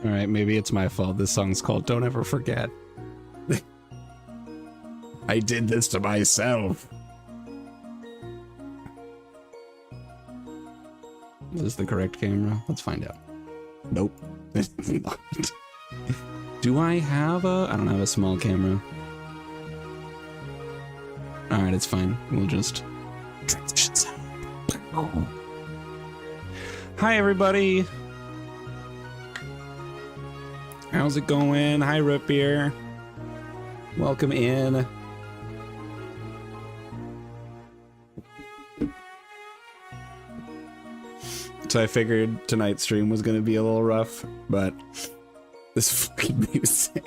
All right, maybe it's my fault. This song's called Don't Ever Forget. I did this to myself. Is this the correct camera? Let's find out. Nope. It's not. Do I have a... I don't have a small camera. Alright, it's fine. We'll just... transition sound. Oh. Hi, everybody. How's it going? Hi, Root Beer. Welcome in. So I figured tonight's stream was going to be a little rough, but this fucking music.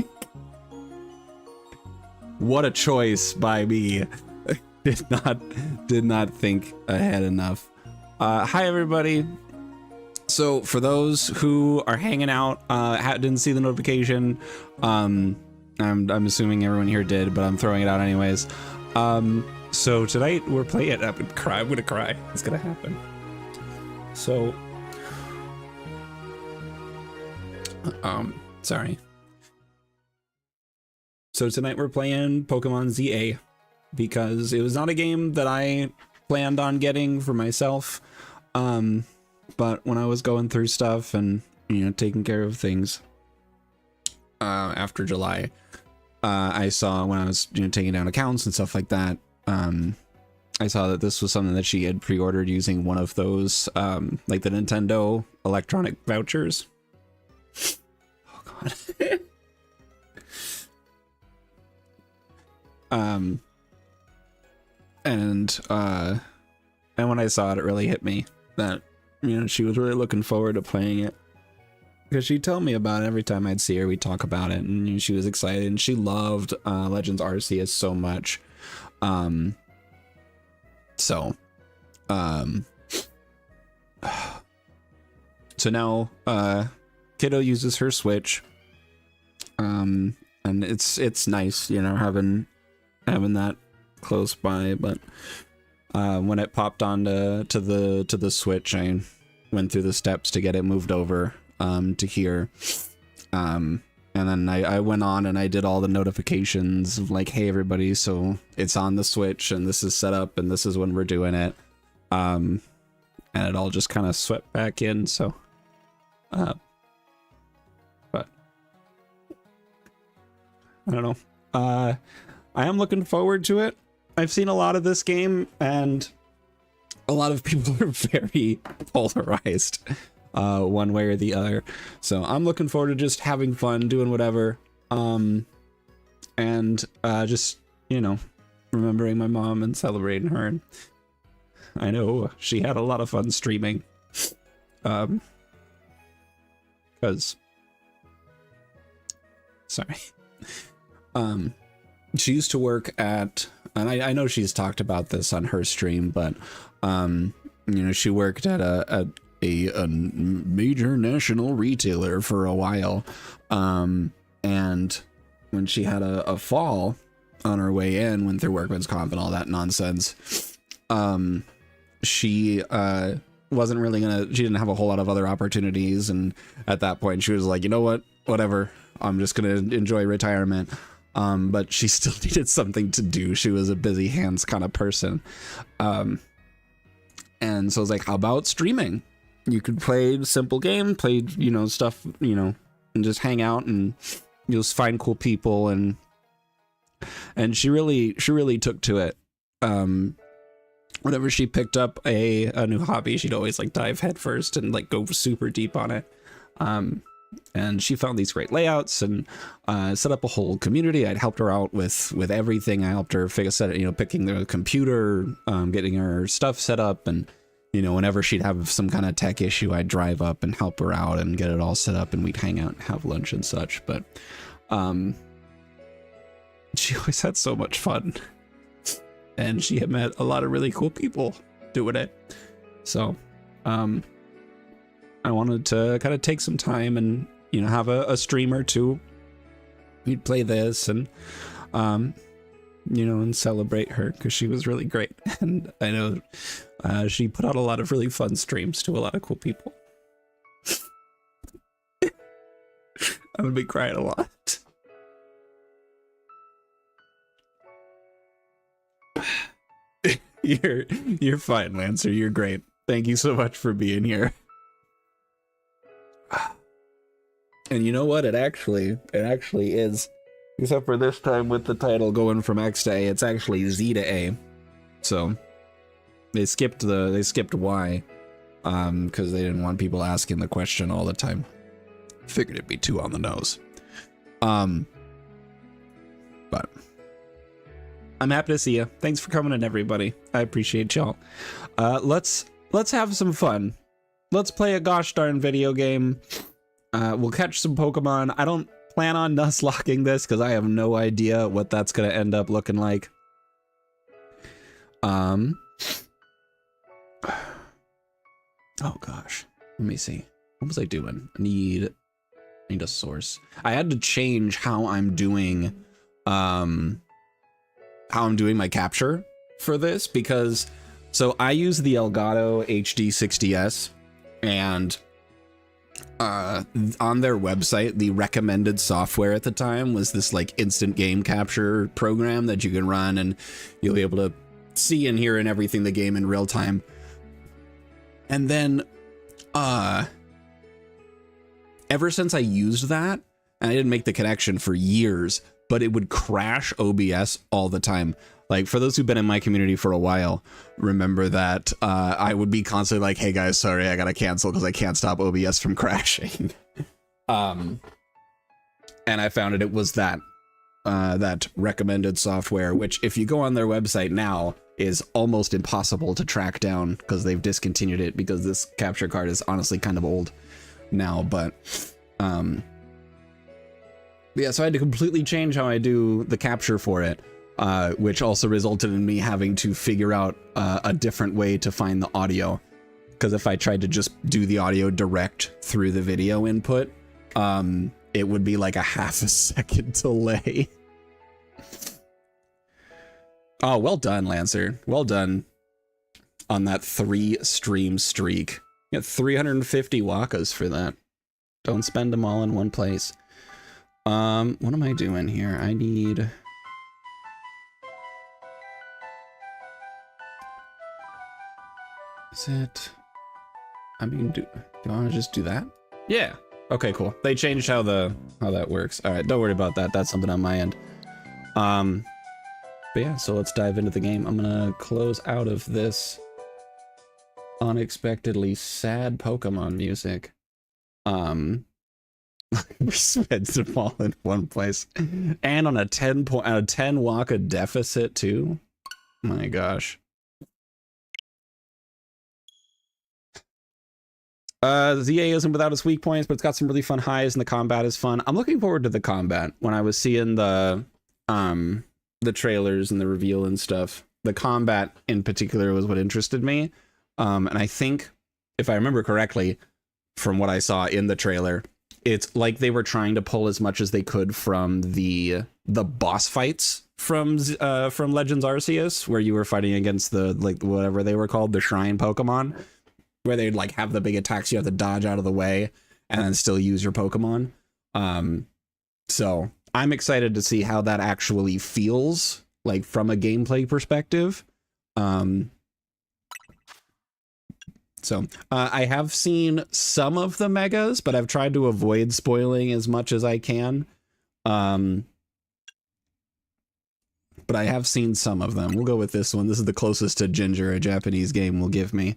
What a choice by me. Did not think ahead enough. Hi everybody. So for those who are hanging out, didn't see the notification, I'm assuming everyone here did, but I'm throwing it out anyways. So tonight we're playing. I'm gonna cry. It's gonna happen. So, sorry. So tonight we're playing Pokemon ZA because it was not a game that I planned on getting for myself. But when I was going through stuff and, you know, taking care of things, after July, I saw when I was, you know, taking down accounts and stuff like that, I saw that this was something that she had pre-ordered using one of those, like the Nintendo electronic vouchers. Oh God. And when I saw it, it really hit me that, you know, she was really looking forward to playing it. Because she'd tell me about it every time I'd see her, we'd talk about it, and she was excited, and she loved Legends Arceus so much. So now Kiddo uses her Switch, and it's nice, you know, having that close by. But when it popped on to the Switch, I went through the steps to get it moved over to here, and then I went on and I did all the notifications of like, hey everybody, so it's on the Switch and this is set up and this is when we're doing it, and it all just kind of swept back in. So but I don't know, I am looking forward to it. I've seen a lot of this game and a lot of people are very polarized one way or the other, so I'm looking forward to just having fun, doing whatever, and just, you know, remembering my mom and celebrating her. And I know she had a lot of fun streaming, because sorry, she used to work at, and I know she's talked about this on her stream, but you know, she worked at a major national retailer for a while, and when she had a fall on her way in, went through workman's comp and all that nonsense, she wasn't really she didn't have a whole lot of other opportunities, and at that point she was like, you know what, whatever, I'm just gonna enjoy retirement. But she still needed something to do. She was a busy hands kind of person, and so I was like, how about streaming? You could play a simple game, play, you know, stuff, you know, and just hang out and you'll find cool people. And she really took to it. Whenever she picked up a new hobby, she'd always like dive head first and like go super deep on it. And she found these great layouts and set up a whole community. I'd helped her out with everything. I helped her picking the computer, getting her stuff set up, and, you know, whenever she'd have some kind of tech issue, I'd drive up and help her out and get it all set up, and we'd hang out and have lunch and such. But she always had so much fun, and she had met a lot of really cool people doing it. So I wanted to kind of take some time and, you know, have a stream or two. We'd play this and you know, and celebrate her, because she was really great. And I know she put out a lot of really fun streams to a lot of cool people. I'm gonna be crying a lot. You're fine, Lancer. You're great. Thank you so much for being here. And you know what? It actually is. Except for this time with the title going from X to A, it's actually Z to A. So they skipped Y, because they didn't want people asking the question all the time. Figured it'd be too on the nose. But I'm happy to see you. Thanks for coming in, everybody. I appreciate y'all. Let's have some fun. Let's play a gosh darn video game. We'll catch some Pokemon. I don't plan on Nuzlocking this because I have no idea what that's gonna end up looking like. Oh gosh, let me see. What was I doing? I need a source. I had to change how I'm doing my capture for this because so I use the Elgato HD60S, and on their website, the recommended software at the time was this like instant game capture program that you can run and you'll be able to see and hear and everything the game in real time. And then ever since I used that, and I didn't make the connection for years, but it would crash OBS all the time. Like, for those who've been in my community for a while, remember that I would be constantly like, hey guys, sorry, I gotta cancel because I can't stop OBS from crashing. And I found it was that recommended software, which if you go on their website now is almost impossible to track down because they've discontinued it because this capture card is honestly kind of old now. But yeah, so I had to completely change how I do the capture for it. Which also resulted in me having to figure out a different way to find the audio. Because if I tried to just do the audio direct through the video input, it would be like a half a second delay. Oh, well done, Lancer. Well done on that 3-stream streak. You got 350 wakas for that. Don't spend them all in one place. What am I doing here? I need... Is it... I mean, do you want to just do that? Yeah. Okay, cool. They changed how that works. All right, don't worry about that. That's something on my end. But yeah, so let's dive into the game. I'm gonna close out of this unexpectedly sad Pokemon music. We spent them all in one place, and on a 10 Waka deficit too. My gosh. ZA isn't without its weak points, but it's got some really fun highs, and the combat is fun. I'm looking forward to the combat. When I was seeing the trailers and the reveal and stuff, the combat in particular was what interested me. And I think, if I remember correctly, from what I saw in the trailer, it's like they were trying to pull as much as they could from the boss fights from Legends Arceus, where you were fighting against the, like, whatever they were called, the Shrine Pokemon, where they'd like have the big attacks you have to dodge out of the way and then still use your Pokemon. So I'm excited to see how that actually feels, like, from a gameplay perspective. So I have seen some of the megas, but I've tried to avoid spoiling as much as I can. But I have seen some of them. We'll go with this one. This is the closest to Ginger a Japanese game will give me.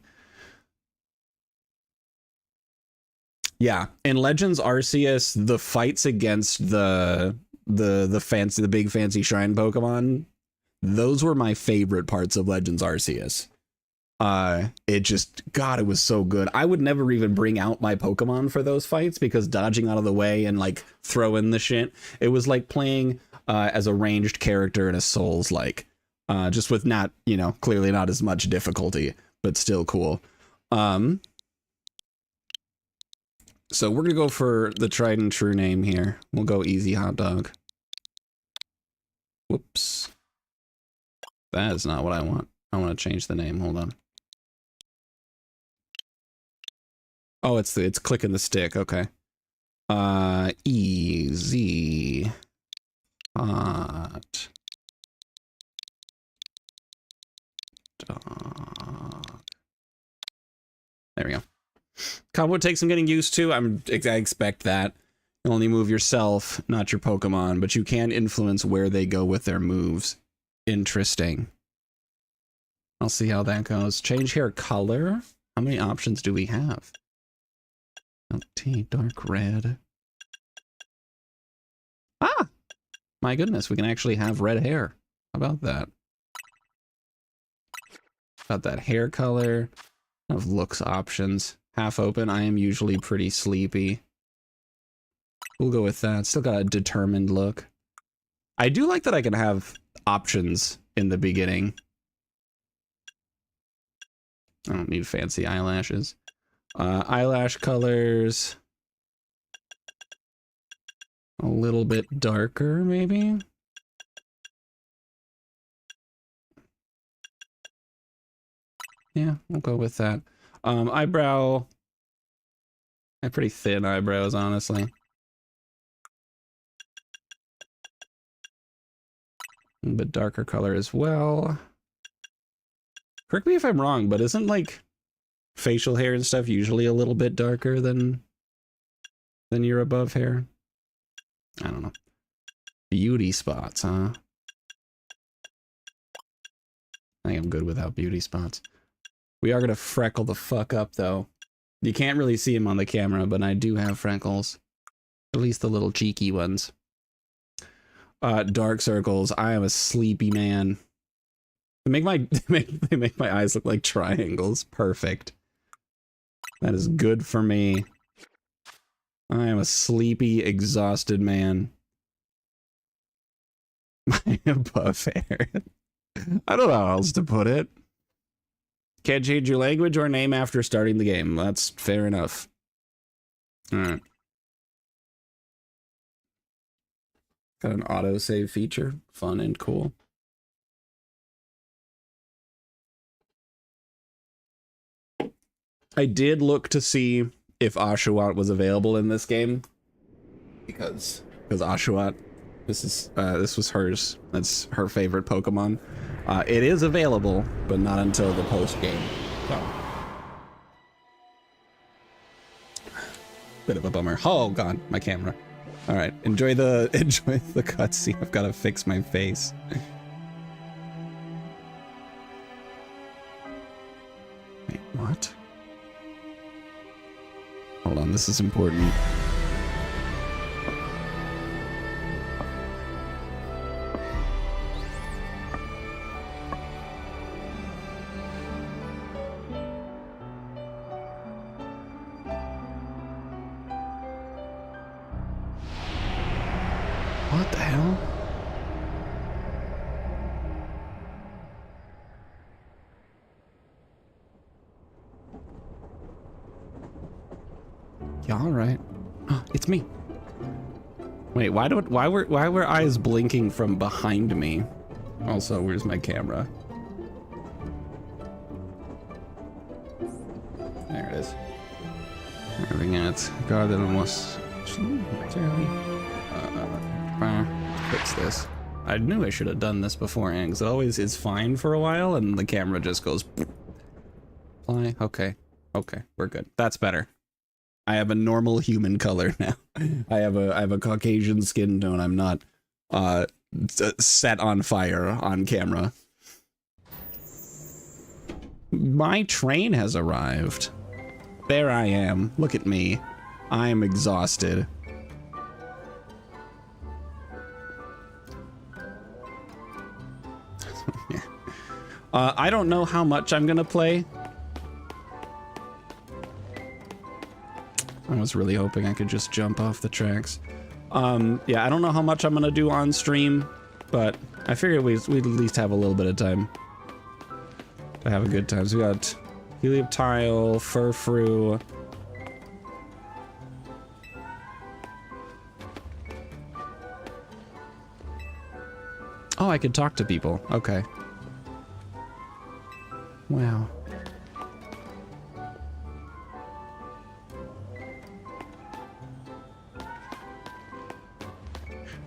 Yeah, in Legends Arceus, the fights against the big fancy shrine Pokemon, those were my favorite parts of Legends Arceus. It just, God, it was so good. I would never even bring out my Pokemon for those fights because dodging out of the way and like throwing the shit, it was like playing as a ranged character in a Souls-like, just with not, you know, clearly not as much difficulty, but still cool. So we're gonna go for the tried and true name here. We'll go Easy Hot Dog. Whoops. That is not what I want. I want to change the name. Hold on. Oh, it's clicking the stick. Okay. Easy. Hot. Dog. There we go. Combo takes some getting used to. I expect that. You only move yourself, not your Pokemon, but you can influence where they go with their moves. Interesting. I'll see how that goes. Change hair color. How many options do we have? LT, dark red. Ah! My goodness, we can actually have red hair. How about that? About that hair color. Of looks options. Half open. I am usually pretty sleepy. We'll go with that. Still got a determined look. I do like that I can have options in the beginning. I don't need fancy eyelashes. Eyelash colors. A little bit darker, maybe? Yeah, we'll go with that. Eyebrow. I have pretty thin eyebrows, honestly. A little bit darker color as well. Correct me if I'm wrong, but isn't like facial hair and stuff usually a little bit darker than your above hair? I don't know. Beauty spots, huh? I think I'm good without beauty spots. We are gonna freckle the fuck up though. You can't really see them on the camera, but I do have freckles. At least the little cheeky ones. Dark circles. I am a sleepy man. They make my eyes look like triangles. Perfect. That is good for me. I am a sleepy, exhausted man. My above hair. I don't know how else to put it. Can't change your language or name after starting the game. That's fair enough. Alright. Got an autosave feature. Fun and cool. I did look to see if Oshawott was available in this game. Because Oshawott, this was hers. That's her favorite Pokemon. It is available, but not until the post game. So. Bit of a bummer. Oh god, my camera. All right, enjoy the cutscene. I've got to fix my face. Wait, what? Hold on, this is important. What the hell? Yeah, all right. It's me. Wait, why were eyes blinking from behind me? Also, where's my camera? There it is. Everything else. God, that almost. Fix this. I knew I should have done this beforehand because it always is fine for a while and the camera just goes. Fly. Okay. Okay, we're good. That's better. I have a normal human color now. I have a Caucasian skin tone. I'm not set on fire on camera. My train has arrived. There I am. Look at me. I am exhausted. I don't know how much I'm gonna play. I was really hoping I could just jump off the tracks. Yeah, I don't know how much I'm gonna do on stream, but I figured we'd at least have a little bit of time to have a good time. So we got Helioptile, Furfrou. Oh, I could talk to people. Okay. Wow.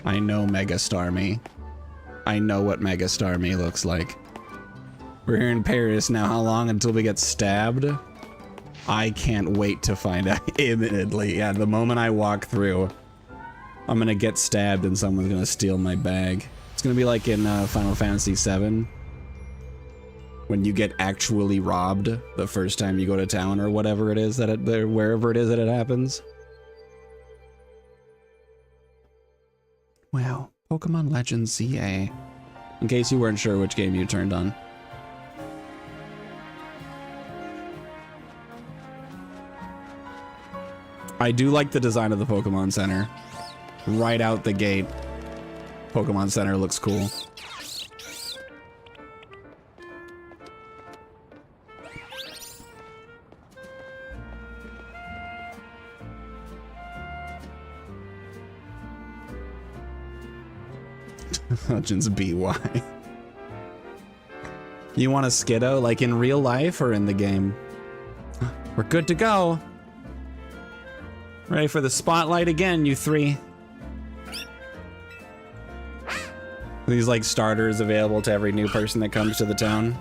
I know Mega Starmie. I know what Mega Starmie looks like. We're here in Paris now. How long until we get stabbed? I can't wait to find out imminently. Yeah, the moment I walk through, I'm gonna get stabbed and someone's gonna steal my bag. It's gonna be like in Final Fantasy VII, when you get actually robbed the first time you go to town or whatever it is that wherever it is that it happens. Wow, Pokemon Legends ZA. In case you weren't sure which game you turned on. I do like the design of the Pokemon Center. Right out the gate, Pokemon Center looks cool. Legends BY. You want a Skiddo, like in real life or in the game? We're good to go. Ready for the spotlight again, you three. These like starters available to every new person that comes to the town.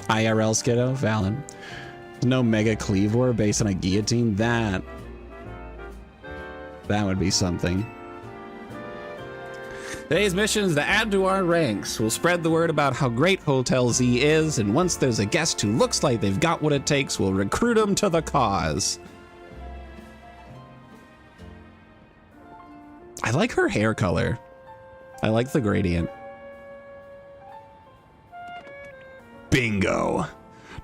IRL Skiddo, valid. No Mega Cleavor based on a guillotine. That would be something. Today's mission is to add to our ranks. We'll spread the word about how great Hotel Z is, and once there's a guest who looks like they've got what it takes, we'll recruit them to the cause. I like her hair color. I like the gradient. Bingo.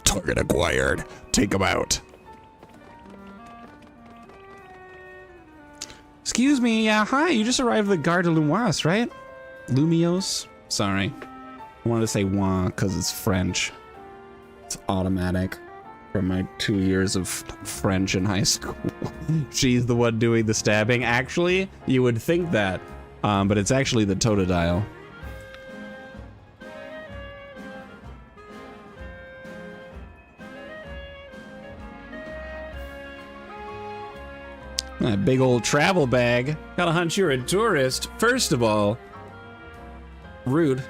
Target acquired. Take him out. Excuse me, hi, you just arrived at the Gare de Lumios, right? Lumios? Sorry. I wanted to say "wah" because it's French. It's automatic from my 2 years of French in high school. She's the one doing the stabbing. Actually, you would think that, but it's actually the Totodile. That big old travel bag. Got a hunch you're a tourist. First of all, rude.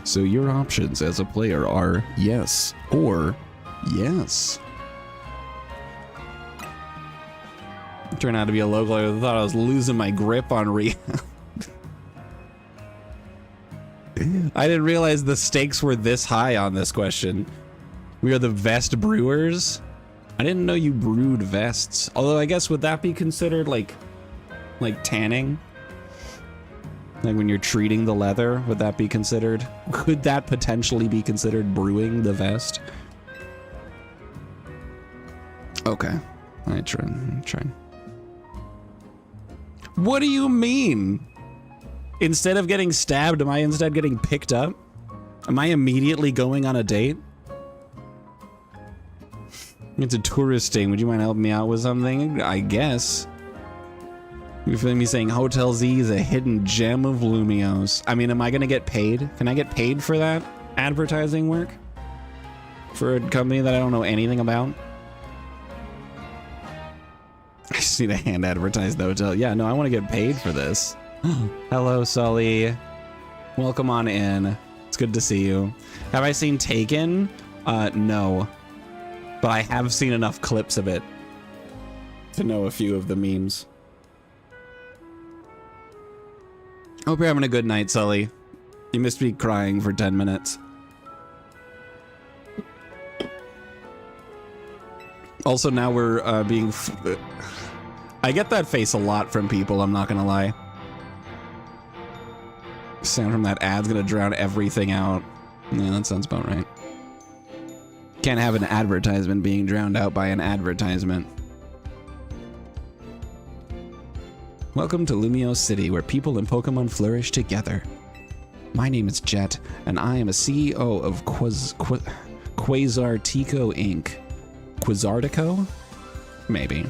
So your options as a player are yes or yes. Turned out to be a local. I thought I was losing my grip on I didn't realize the stakes were this high on this question. We are the vest brewers. I didn't know you brewed vests. Although I guess would that be considered like tanning? Like when you're treating the leather, would that be considered? Could that potentially be considered brewing the vest? Okay, I try. What do you mean? Instead of getting stabbed, am I instead getting picked up? Am I immediately going on a date? It's a tourist thing. Would you mind helping me out with something? I guess. You feel me saying Hotel Z is a hidden gem of Lumios. I mean, am I gonna get paid? Can I get paid for that advertising work? For a company that I don't know anything about? I just need a hand advertise the hotel. Yeah, no, I want to get paid for this. Hello, Sully. Welcome on in. It's good to see you. Have I seen Taken? No. But I have seen enough clips of it to know a few of the memes. Hope you're having a good night, Sully. You missed me crying for 10 minutes. Also, now we're being... I get that face a lot from people, I'm not gonna lie. Sound from that ad's gonna drown everything out. Yeah, that sounds about right. Can't have an advertisement being drowned out by an advertisement. Welcome to Lumios City, where people and Pokemon flourish together. My name is Jet, and I am a CEO of Quasartico Inc. Quasartico? Maybe.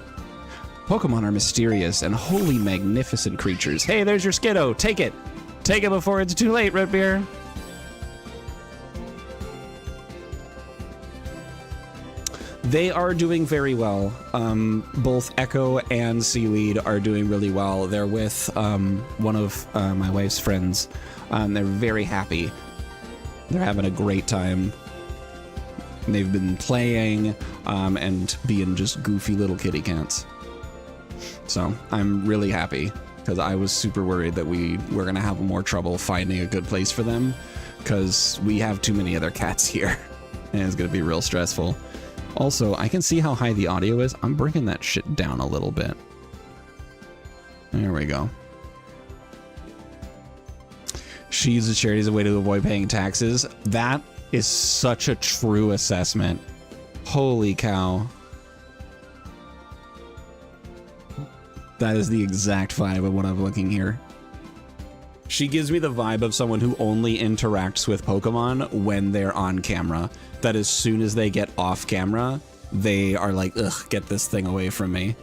Pokemon are mysterious and wholly magnificent creatures. Hey, there's your Skiddo. Take it. Take it before it's too late, Redbeer. They are doing very well. Both Echo and Seaweed are doing really well. They're with one of my wife's friends. They're very happy. They're having a great time. They've been playing and being just goofy little kitty cats. So I'm really happy because I was super worried that we were going to have more trouble finding a good place for them because we have too many other cats here and it's going to be real stressful. Also, I can see how high the audio is. I'm bringing that shit down a little bit. There we go. She uses charity as a way to avoid paying taxes. That is such a true assessment. Holy cow. That is the exact vibe of what I'm looking here. She gives me the vibe of someone who only interacts with Pokemon when they're on camera. That as soon as they get off camera, they are like, ugh, get this thing away from me.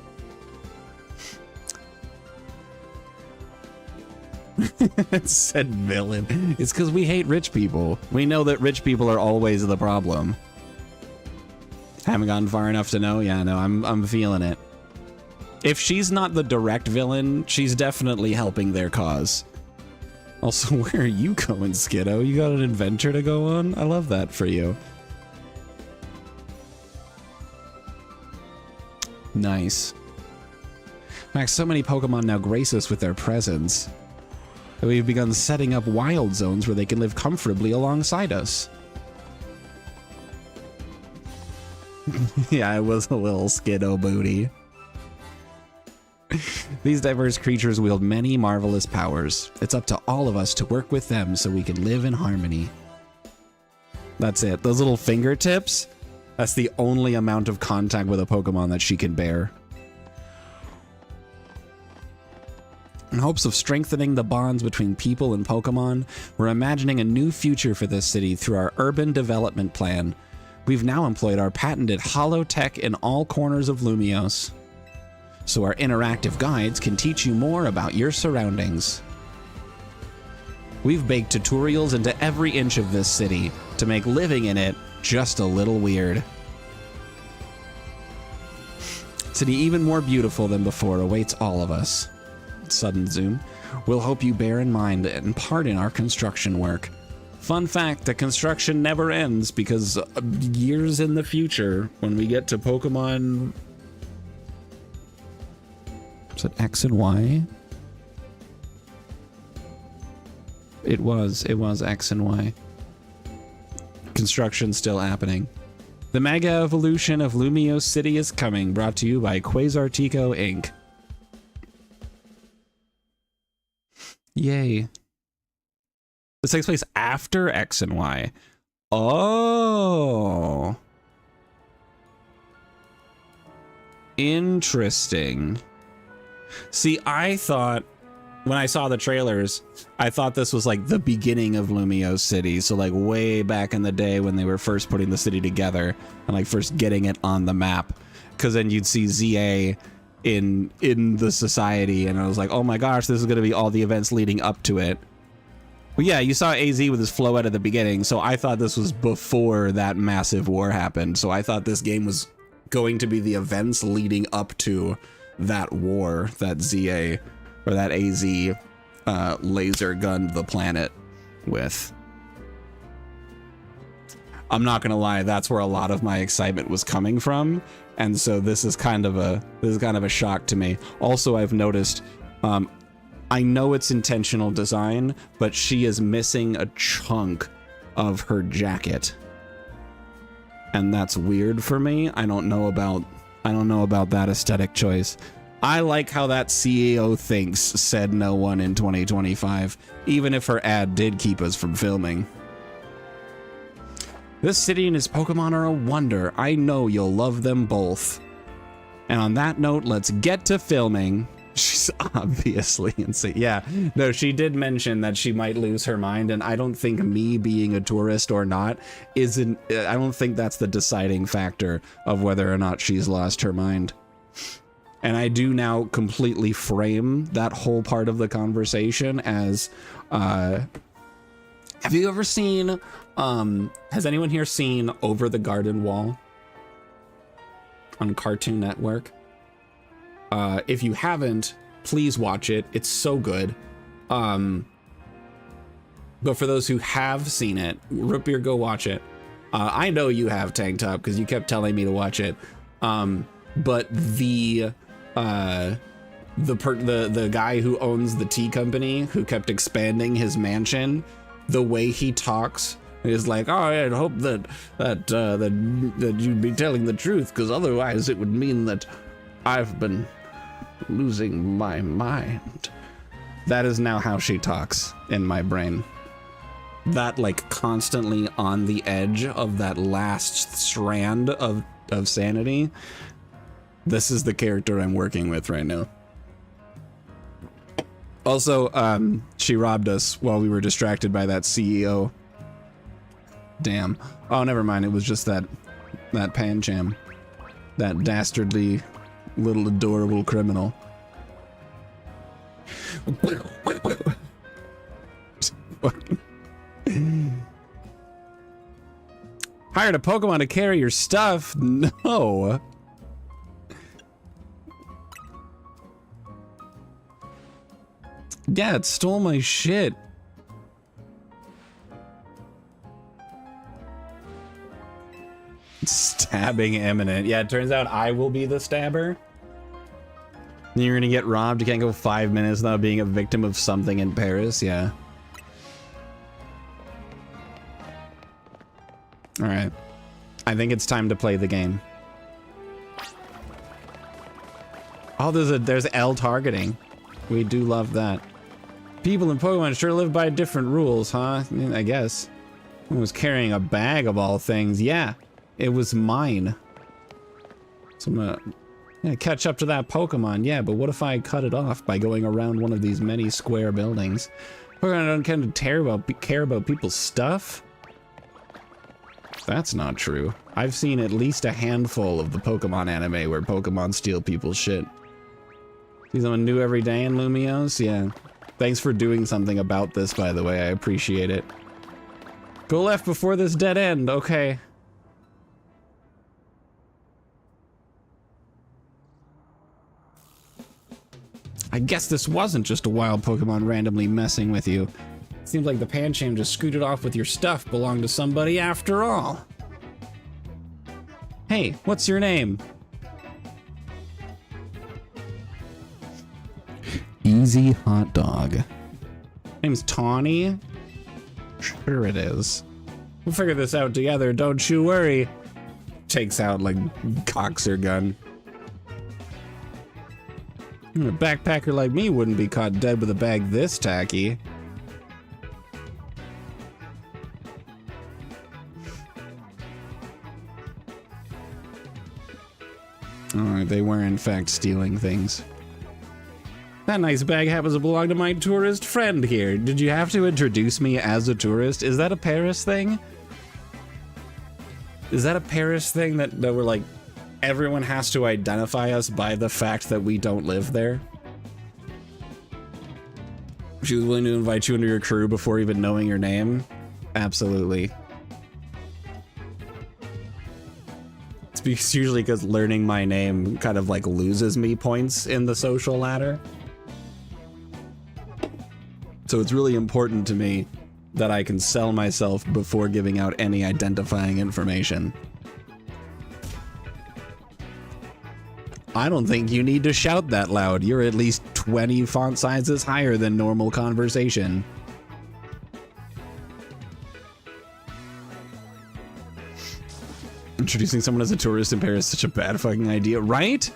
It said villain. It's because we hate rich people. We know that rich people are always the problem. Haven't gotten far enough to know? Yeah, no, I'm feeling it. If she's not the direct villain, she's definitely helping their cause. Also, where are you going, Skiddo? You got an adventure to go on? I love that for you. Nice. In fact, so many Pokemon now grace us with their presence that we've begun setting up wild zones where they can live comfortably alongside us. Yeah, it was a little Skiddo booty. These diverse creatures wield many marvelous powers. It's up to all of us to work with them so we can live in harmony. That's it. Those little fingertips, that's the only amount of contact with a Pokemon that she can bear. In hopes of strengthening the bonds between people and Pokemon, we're imagining a new future for this city through our urban development plan. We've now employed our patented holotech in all corners of Lumiose, so our interactive guides can teach you more about your surroundings. We've baked tutorials into every inch of this city to make living in it just a little weird. City even more beautiful than before awaits all of us. Sudden zoom. We'll hope you bear in mind and pardon our construction work. Fun fact, the construction never ends because years in the future, when we get to Pokemon... Is it X and Y? It was X and Y. Construction still happening. The mega evolution of Lumiose City is coming, brought to you by Quasartico Inc. Yay. This takes place after X and Y. Oh. Interesting. See, I thought, when I saw the trailers, I thought this was like the beginning of Lumiose City. So like way back in the day when they were first putting the city together and like first getting it on the map. Because then you'd see ZA in the society and I was like, oh my gosh, this is going to be all the events leading up to it. Well, yeah, you saw AZ with his Floette at the beginning. So I thought this was before that massive war happened. So I thought this game was going to be the events leading up to that war that ZA or that AZ laser gunned the planet with. I'm not gonna lie, that's where a lot of my excitement was coming from, and so this is kind of a shock to me. Also, I've noticed, I know it's intentional design, but she is missing a chunk of her jacket, and that's weird for me. I don't know about that aesthetic choice. I like how that CEO thinks, said no one in 2025, even if her ad did keep us from filming. This city and its Pokemon are a wonder. I know you'll love them both. And on that note, let's get to filming. She's obviously insane. Yeah, no, she did mention that she might lose her mind, and I don't think me being a tourist or not I don't think that's the deciding factor of whether or not she's lost her mind. And I do now completely frame that whole part of the conversation as, have you ever seen, has anyone here seen Over the Garden Wall? on Cartoon Network. If you haven't, please watch it. It's so good. But for those who have seen it, Root Beer, go watch it. I know you have, Tank Top, because you kept telling me to watch it. But the guy who owns the tea company, who kept expanding his mansion, the way he talks is like, oh, I hope that you'd be telling the truth, because otherwise it would mean that I've been losing my mind. That is now how she talks in my brain. That, like, constantly on the edge of that last strand of sanity. This is the character I'm working with right now. Also, she robbed us while we were distracted by that CEO. Damn. Oh, never mind. It was just that Pancham. That dastardly little adorable criminal. Hired a Pokemon to carry your stuff? No. Yeah, it stole my shit. Stabbing imminent. Yeah, it turns out I will be the stabber. You're gonna get robbed. You can't go 5 minutes without being a victim of something in Paris. Yeah. All right. I think it's time to play the game. Oh, there's L targeting. We do love that. People in Pokemon sure live by different rules, huh? I guess. I was carrying a bag of all things. Yeah, it was mine. So I'm gonna catch up to that Pokemon. Yeah, but what if I cut it off by going around one of these many square buildings? Pokemon don't kind of care about people's stuff. That's not true. I've seen at least a handful of the Pokemon anime where Pokemon steal people's shit. See someone new every day in Lumiose? Yeah. Thanks for doing something about this, by the way. I appreciate it. Go left before this dead end. Okay. I guess this wasn't just a wild Pokemon randomly messing with you. Seems like the Pancham just scooted off with your stuff belonged to somebody after all. Hey, what's your name? Easy Hot Dog. Name's Tawny? Sure it is. We'll figure this out together, don't you worry. Takes out, like, coxer gun. A backpacker like me wouldn't be caught dead with a bag this tacky. Alright, they were in fact stealing things. That nice bag happens to belong to my tourist friend here. Did you have to introduce me as a tourist? Is that a Paris thing? Is that a Paris thing that we're like, everyone has to identify us by the fact that we don't live there? She was willing to invite you into your crew before even knowing your name? Absolutely. It's usually because learning my name kind of like loses me points in the social ladder. So it's really important to me that I can sell myself before giving out any identifying information. I don't think you need to shout that loud. You're at least 20 font sizes higher than normal conversation. Introducing someone as a tourist in Paris is such a bad fucking idea, right?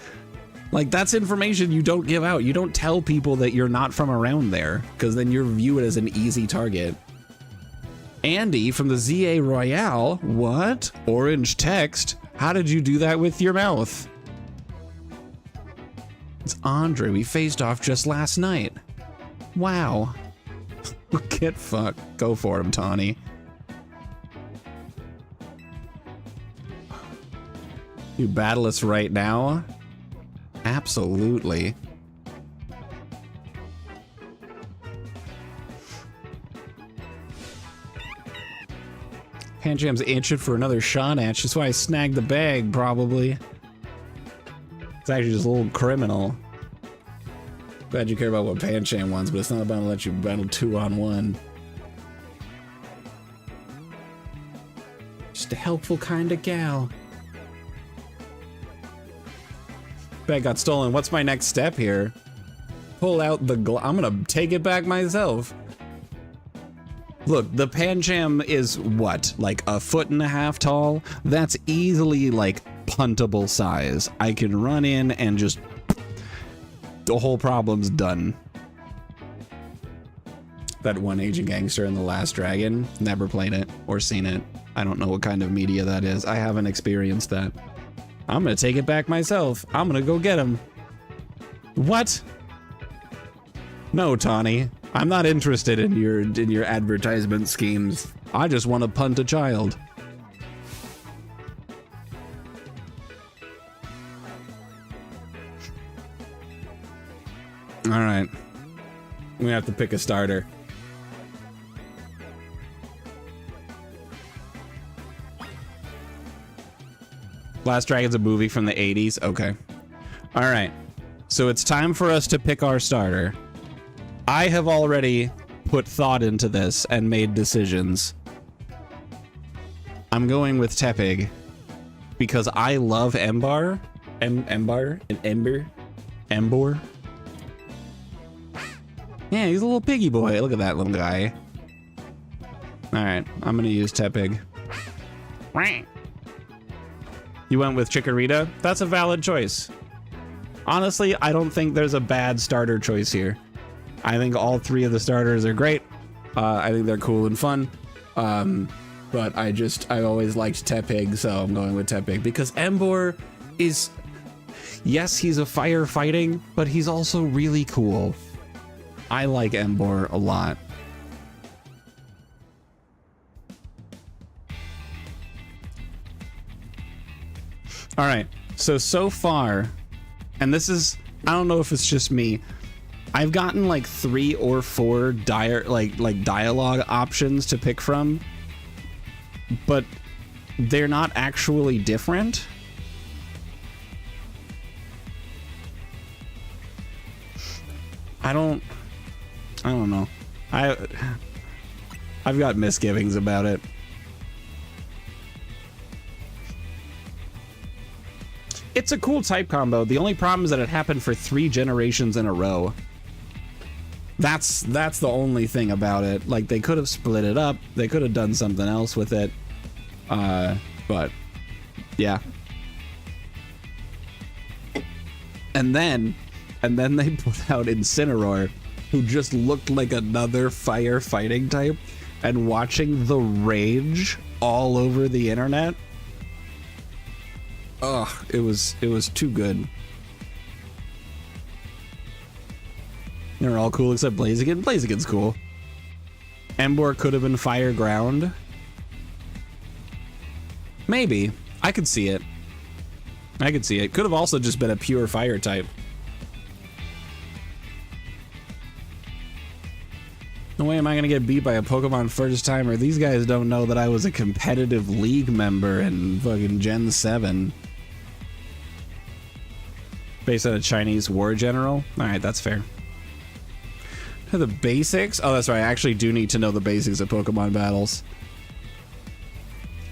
Like, that's information you don't give out. You don't tell people that you're not from around there, because then you're viewed as an easy target. Andy from the ZA Royale? What? Orange text? How did you do that with your mouth? It's Andre. We faced off just last night. Wow. Get fucked. Go for him, Tawny. You battle us right now? Absolutely. Pancham's itching for another shot at you. That's why I snagged the bag, probably. It's actually just a little criminal. Glad you care about what Pancham wants, but it's not about to let you battle 2-on-1. Just a helpful kind of gal. Bag got stolen. What's my next step here? Pull out the I'm gonna take it back myself. Look, the Pancham is what? Like 1.5 feet tall? That's easily like puntable size. I can run in and just... the whole problem's done. That one Agent Gangster in The Last Dragon. Never played it or seen it. I don't know what kind of media that is. I haven't experienced that. I'm gonna take it back myself. I'm gonna go get him. What? No, Tawny. I'm not interested in your advertisement schemes. I just want to punt a child. All right. We have to pick a starter. Last Dragon's a movie from the 80s. Okay. All right. So it's time for us to pick our starter. I have already put thought into this and made decisions. I'm going with Tepig because I love Embar. Ember? Yeah, he's a little piggy boy. Look at that little guy. All right, I'm gonna use Tepig. You went with Chikorita? That's a valid choice. Honestly, I don't think there's a bad starter choice here. I think all three of the starters are great. I think they're cool and fun. But I always liked Tepig, so I'm going with Tepig because Emboar is, yes, he's a firefighting, but he's also really cool. I like Emboar a lot. All right, so far, and this is, I don't know if it's just me, I've gotten like 3 or 4 dialogue options to pick from, but they're not actually different. I don't know. I've got misgivings about it. It's a cool type combo. The only problem is that it happened for 3 generations in a row. That's the only thing about it. Like, they could have split it up. They could have done something else with it. But yeah. And then they put out Incineroar, who just looked like another firefighting type, and watching the rage all over the internet. Ugh, it was too good. They're all cool except Blaziken. Blaziken's cool. Emboar could have been Fire Ground. Maybe. I could see it. I could see it. Could have also just been a pure fire type. No way am I gonna get beat by a Pokemon first timer. These guys don't know that I was a competitive league member in fucking Gen 7. Based on a Chinese war general? Alright, that's fair. The basics? Oh, that's right. I actually do need to know the basics of Pokemon battles.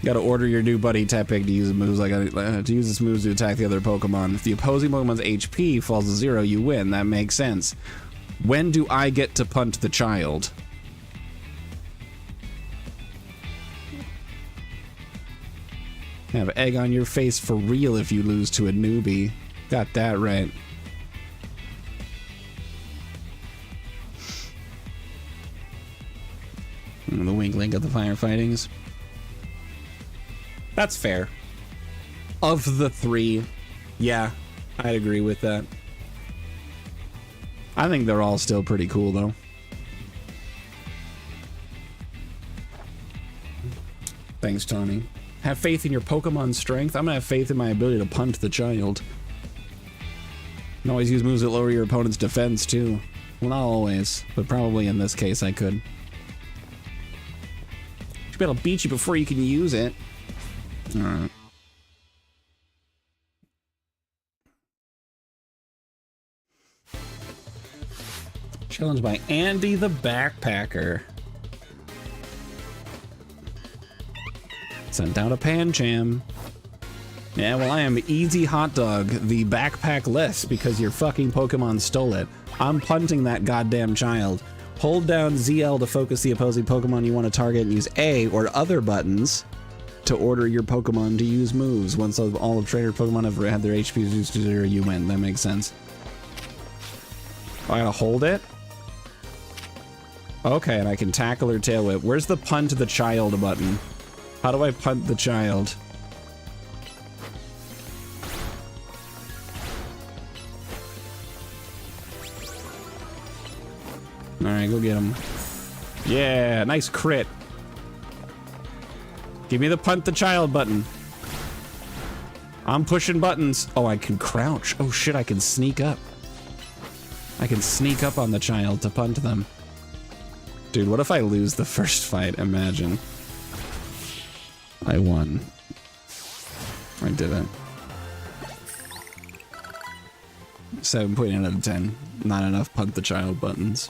You gotta order your new buddy Tepig to use moves to use its moves to attack the other Pokemon. If the opposing Pokemon's HP falls to 0, you win. That makes sense. When do I get to punt the child? Have egg on your face for real if you lose to a newbie. Got that right. The wink link of the firefightings. That's fair. Of the 3, yeah, I'd agree with that. I think they're all still pretty cool, though. Thanks, Tony. Have faith in your Pokemon's strength. I'm gonna have faith in my ability to punt the child. You can always use moves that lower your opponent's defense, too. Well, not always, but probably in this case I could. Should be able to beat you before you can use it. Alright. Challenged by Andy the Backpacker. Sent down a Pancham. Yeah, well, I am Easy Hot Dog, the backpack-less, because your fucking Pokemon stole it. I'm punting that goddamn child. Hold down ZL to focus the opposing Pokemon you want to target and use A or other buttons to order your Pokemon to use moves. Once all of trainer Pokemon have had their HP reduced to 0, you win. That makes sense. Oh, I gotta hold it? Okay, and I can tackle or tail whip. Where's the punt the child button? How do I punt the child? Alright, go get him. Yeah, nice crit. Give me the punt the child button. I'm pushing buttons. Oh, I can crouch. Oh shit, I can sneak up. I can sneak up on the child to punt them. Dude, what if I lose the first fight? Imagine. I won. I didn't. 7.8 out of 10. Not enough punt the child buttons.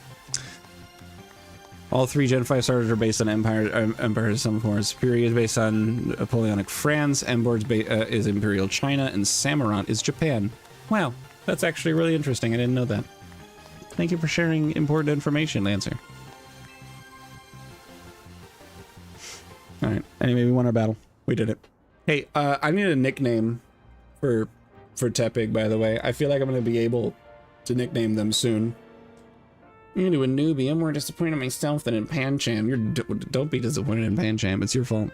All 3 Gen 5 starters are based on Empire Summon Form. Superior is based on Napoleonic France, Emboard's is Imperial China, and Samurott is Japan. Wow, that's actually really interesting. I didn't know that. Thank you for sharing important information, Lancer. Alright, anyway, we won our battle. We did it. Hey, I need a nickname for Tepig, by the way. I feel like I'm going to be able to nickname them soon. You're into a newbie. I'm more disappointed in myself than in Pancham. Don't be disappointed in Pancham. It's your fault.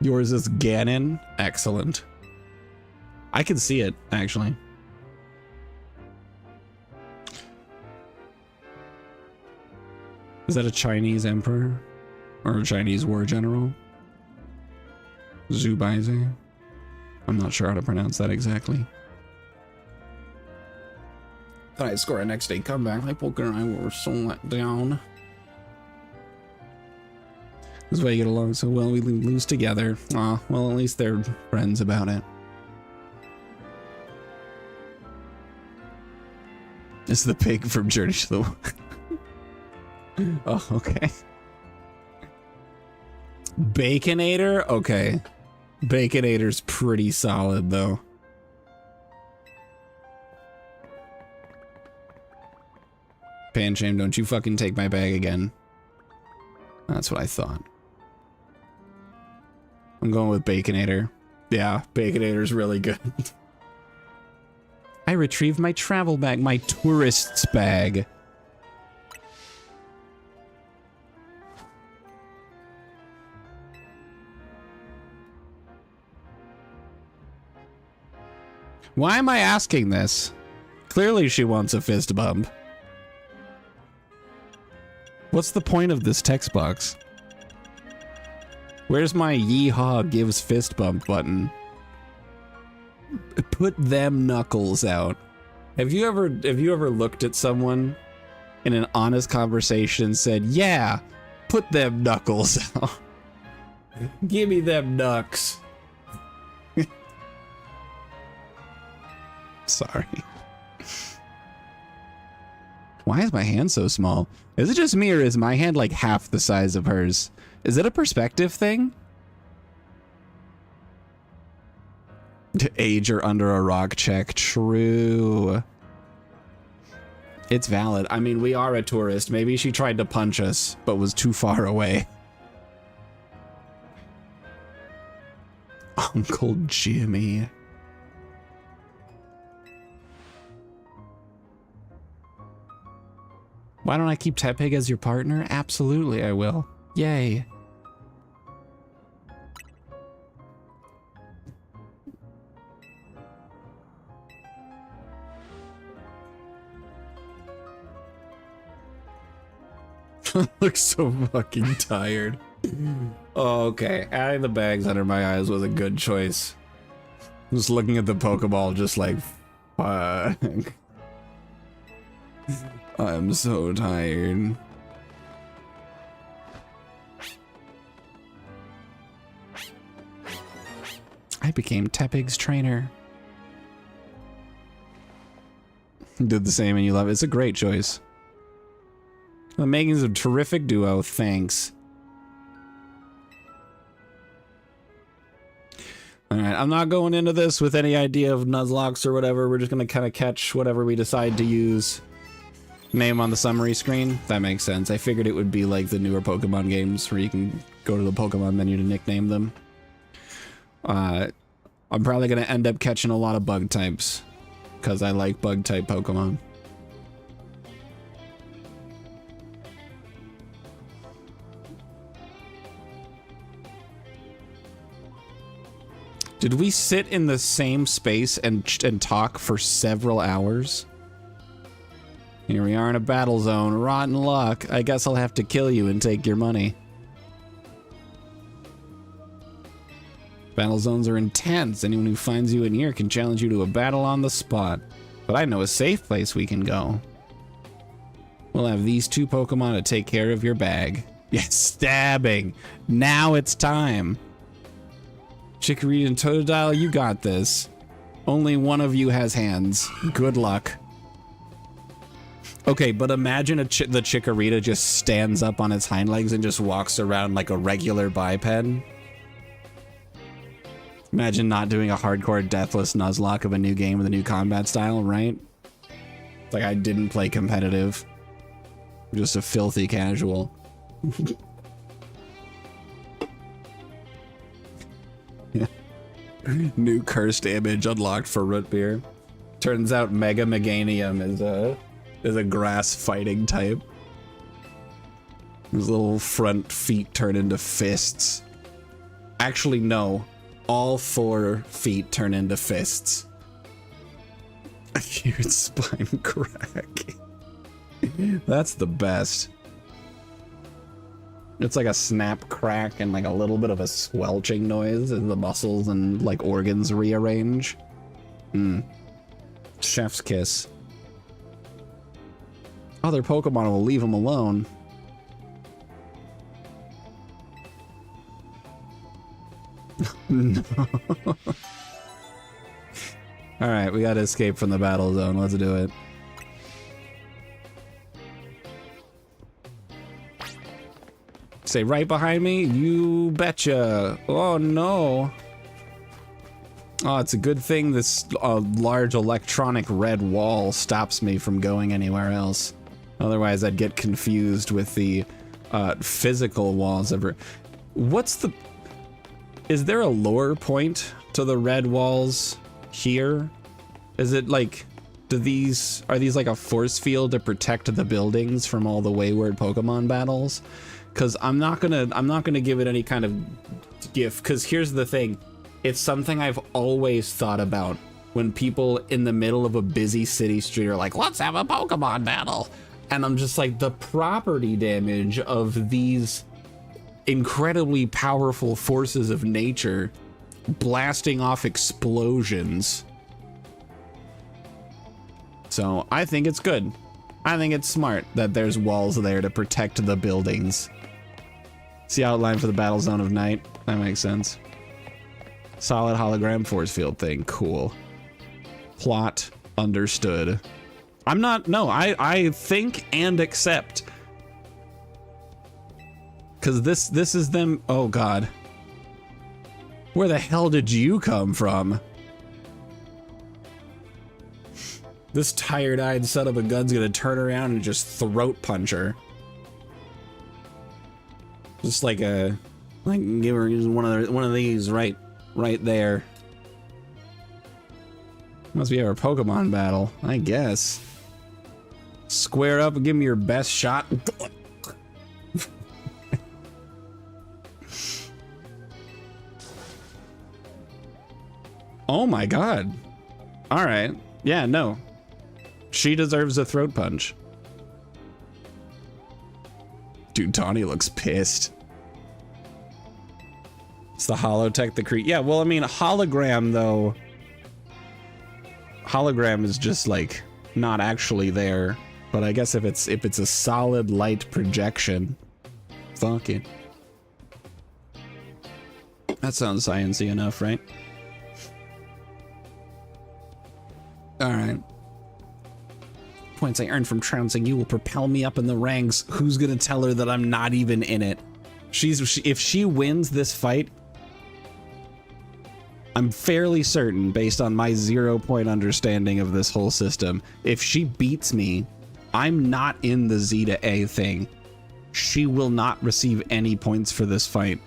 Yours is Ganon. Excellent. I can see it, actually. Is that a Chinese emperor? Or a Chinese war general? Zhu Baizi? I'm not sure how to pronounce that exactly. Thought I'd score a next day comeback. Like Poker and I were so let down. This is why you get along so well. We lose together. Aw, well, at least they're friends about it. It's the pig from Journey to the... Oh, okay. Baconator? Okay. Baconator's pretty solid, though. Pancham, don't you fucking take my bag again. That's what I thought. I'm going with Baconator. Yeah, Baconator's really good. I retrieved my travel bag, my tourist's bag. Why am I asking this? Clearly she wants a fist bump. What's the point of this text box? Where's my yeehaw gives fist bump button? Put them knuckles out. Have you ever looked at someone in an honest conversation and said, yeah, put them knuckles out. Give me them knucks. Sorry. Why is my hand so small? Is it just me, or is my hand like half the size of hers? Is it a perspective thing? To age or under a rock check. True. It's valid. I mean, we are a tourist. Maybe she tried to punch us, but was too far away. Uncle Jimmy. Why don't I keep Tepig as your partner? Absolutely, I will. Yay. Looks so fucking tired. Oh, okay. Adding the bags under my eyes was a good choice. Just looking at the Pokeball, just like, fuck. I'm so tired. I became Tepig's trainer. Did the same and you love it. It's a great choice. The makings of a terrific duo. Thanks. Alright, I'm not going into this with any idea of Nuzlocke or whatever. We're just going to kind of catch whatever we decide to use. Name on the summary screen. That makes sense. I figured it would be like the newer Pokemon games where you can go to the Pokemon menu to nickname them. I'm probably going to end up catching a lot of bug types because I like bug type Pokemon. Did we sit in the same space and talk for several hours? Here we are in a battle zone. Rotten luck. I guess I'll have to kill you and take your money. Battle zones are intense. Anyone who finds you in here can challenge you to a battle on the spot. But I know a safe place we can go. We'll have these two Pokemon to take care of your bag. Yes, stabbing. Now it's time. Chikorita and Totodile, you got this. Only one of you has hands. Good luck. Okay, but imagine the Chikorita just stands up on its hind legs and just walks around like a regular biped. Imagine not doing a hardcore deathless Nuzlocke of a new game with a new combat style, right? Like I didn't play competitive. I'm just a filthy casual. Yeah. New cursed image unlocked for root beer. Turns out Mega Meganium is a grass fighting type. His little front feet turn into fists. Actually, no. All 4 feet turn into fists. Acute spine crack. That's the best. It's like a snap crack and like a little bit of a squelching noise as the muscles and like organs rearrange. Chef's kiss. Other Pokemon will leave him alone. No. Alright, we gotta escape from the battle zone. Let's do it. Say right behind me? You betcha. Oh no. Oh, it's a good thing this large electronic red wall stops me from going anywhere else. Otherwise, I'd get confused with the physical walls. What's the... Is there a lore point to the red walls here? Is it like... Are these like a force field to protect the buildings from all the wayward Pokemon battles? Because I'm not gonna give it any kind of gift. Because here's the thing. It's something I've always thought about when people in the middle of a busy city street are like, let's have a Pokemon battle. And I'm just like, the property damage of these incredibly powerful forces of nature blasting off explosions. So I think it's good. I think it's smart that there's walls there to protect the buildings. See outline for the battle zone of night. That makes sense. Solid hologram force field thing. Cool. Plot understood. I'm not, no, I think and accept. Cause this is them, oh God. Where the hell did you come from? This tired-eyed son of a gun's gonna turn around and just throat punch her. Just like give her one of these right there. Must be our Pokemon battle, I guess. Square up and give me your best shot. Oh my God. All right. Yeah, no. She deserves a throat punch. Dude, Tawny looks pissed. It's the holotech that create. Yeah, well, I mean, hologram though. Hologram is just like not actually there, but I guess if it's a solid light projection, fuck it. That sounds sciencey enough, right? All right. points I earn from trouncing you will propel me up in the ranks. Who's gonna tell her that I'm not even in it? If she wins this fight, I'm fairly certain, based on my 0-point understanding of this whole system, if she beats me, I'm not in the Z to A thing. She will not receive any points for this fight.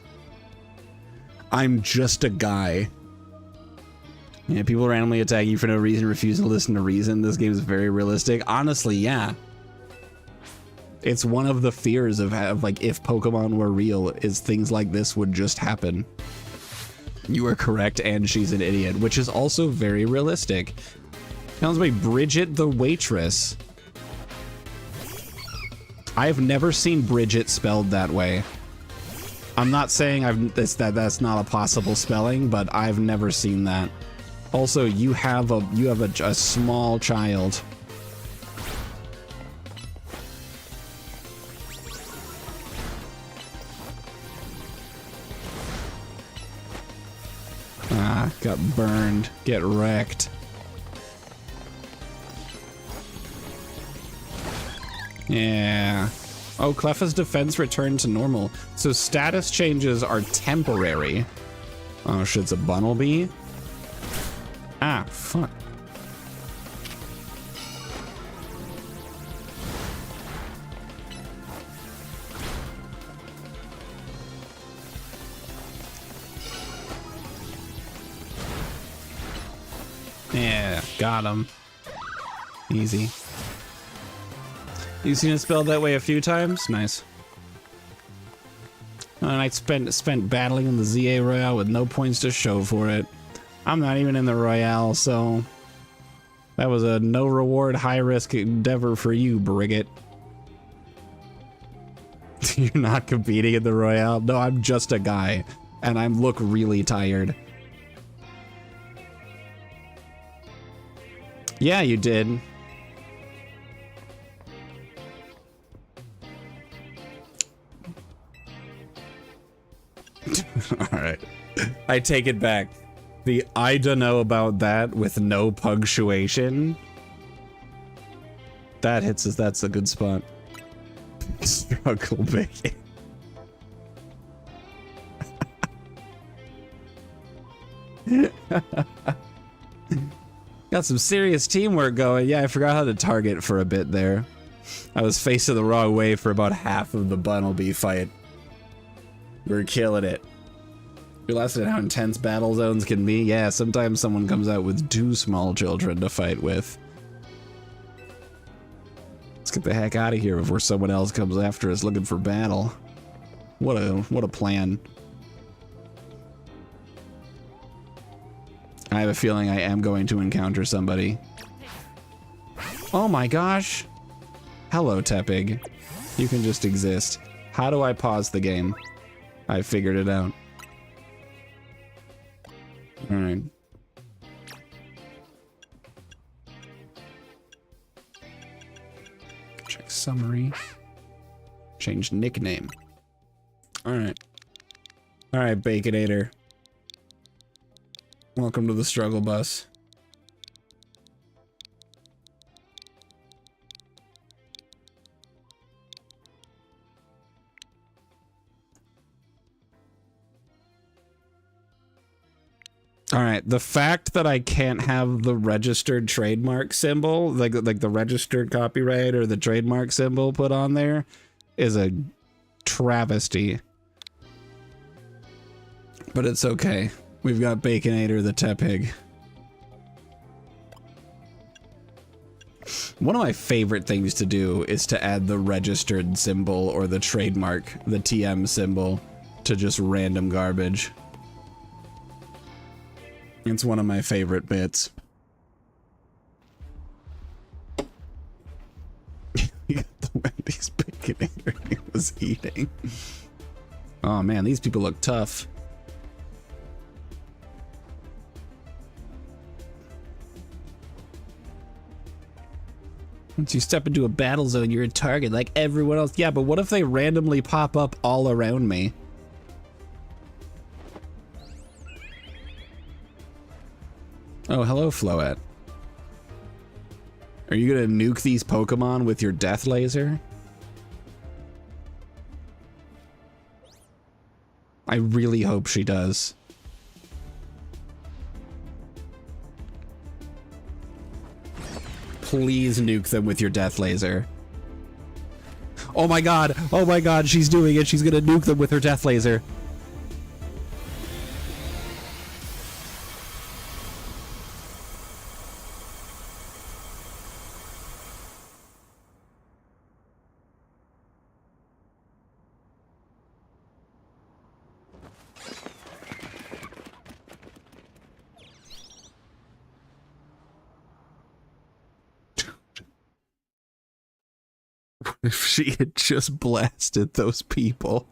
I'm just a guy. Yeah, people randomly attack you for no reason, refuse to listen to reason. This game is very realistic. Honestly, yeah. It's one of the fears of like, if Pokemon were real, is things like this would just happen. You are correct, and she's an idiot, which is also very realistic. Sounds like Bridget the waitress. I've never seen Bridget spelled that way. I'm not saying that's not a possible spelling, but I've never seen that. Also, you have a small child. Ah, got burned. Get wrecked. Yeah. Oh, Cleffa's defense returned to normal. So status changes are temporary. Oh shit, it's a Bunnelby? Ah, fuck. Yeah, got him. Easy. You've seen it spelled that way a few times? Nice. And I spent battling in the ZA Royale with no points to show for it. I'm not even in the Royale, so that was a no reward, high risk endeavor for you, Brigit. You're not competing in the Royale? No, I'm just a guy, and I look really tired. Yeah, you did. Alright. I take it back. The I don't know about that with no punctuation. That hits us. That's a good spot. Struggle bacon. Got some serious teamwork going. Yeah, I forgot how to target for a bit there. I was facing the wrong way for about half of the Bunnelby fight. We're killing it. Realized how intense battle zones can be. Yeah, sometimes someone comes out with 2 small children to fight with. Let's get the heck out of here before someone else comes after us looking for battle. What a plan. I have a feeling I am going to encounter somebody. Oh my gosh. Hello, Tepig. You can just exist. How do I pause the game? I figured it out. Alright. Check summary. Change nickname. Alright. Alright, Baconator. Welcome to the struggle bus. All right, the fact that I can't have the registered trademark symbol, like the registered copyright or the trademark symbol put on there, is a travesty. But it's okay. We've got Baconator the Tepig. One of my favorite things to do is to add the registered symbol or the trademark, the TM symbol, to just random garbage. It's one of my favorite bits. You got the Wendy's Baconator he was eating. Oh man, these people look tough. Once you step into a battle zone, you're a target like everyone else. Yeah, but what if they randomly pop up all around me? Oh, hello, Floette. Are you gonna nuke these Pokemon with your death laser? I really hope she does. Please nuke them with your death laser. Oh my god! Oh my god, she's doing it! She's gonna nuke them with her death laser. If she had just blasted those people.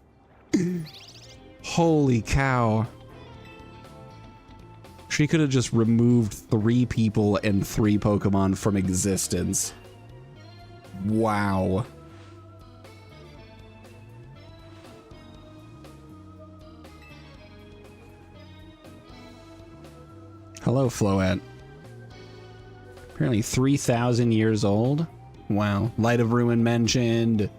Holy cow. She could have just removed 3 people and 3 Pokemon from existence. Wow. Hello, Floette. Apparently 3,000 years old. Wow. Light of Ruin mentioned.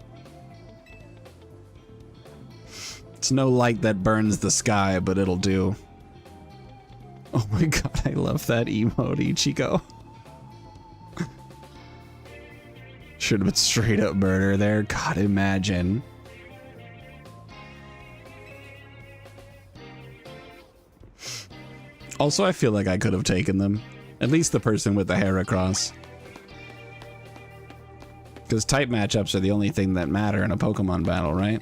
It's no light that burns the sky, but it'll do. Oh my god, I love that emote, Ichigo. Should have been straight up murder there. God, imagine. Also, I feel like I could have taken them. At least the person with the Heracross. Because type matchups are the only thing that matter in a Pokemon battle, right?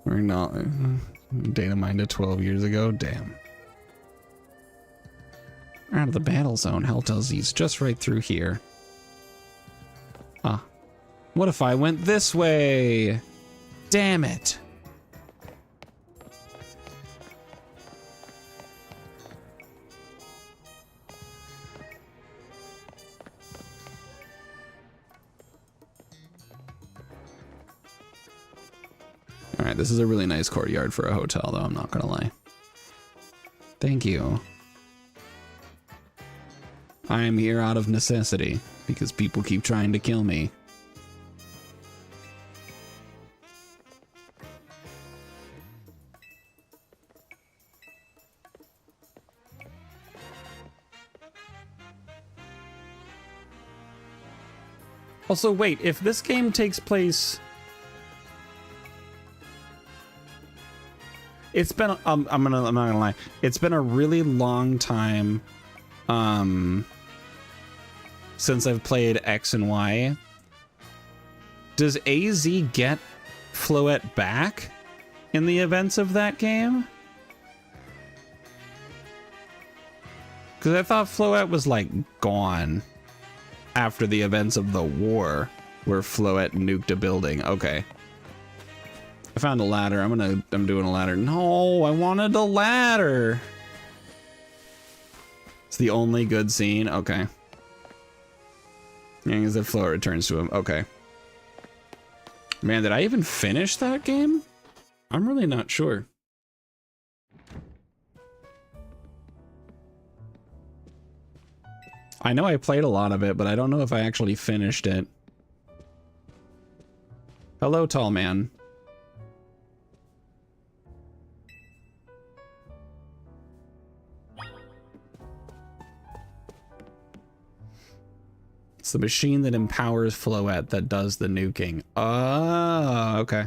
We're not... Data mined it 12 years ago? Damn. We're out of the battle zone. Hell tells he's just right through here. Ah. What if I went this way? Damn it. Alright, this is a really nice courtyard for a hotel, though, I'm not gonna lie. Thank you. I am here out of necessity, because people keep trying to kill me. Also, wait, if this game takes place... It's been, I'm not gonna lie. It's been a really long time, since I've played X and Y. Does AZ get Floette back in the events of that game? Because I thought Floette was, like, gone after the events of the war where Floette nuked a building. Okay. I found a ladder. I'm doing a ladder. No, I wanted a ladder. It's the only good scene. Okay. Yeah, as if Floette returns to him. Okay. Man, did I even finish that game? I'm really not sure. I know I played a lot of it, but I don't know if I actually finished it. Hello, tall man. It's the machine that empowers Floette that does the nuking. Oh, okay.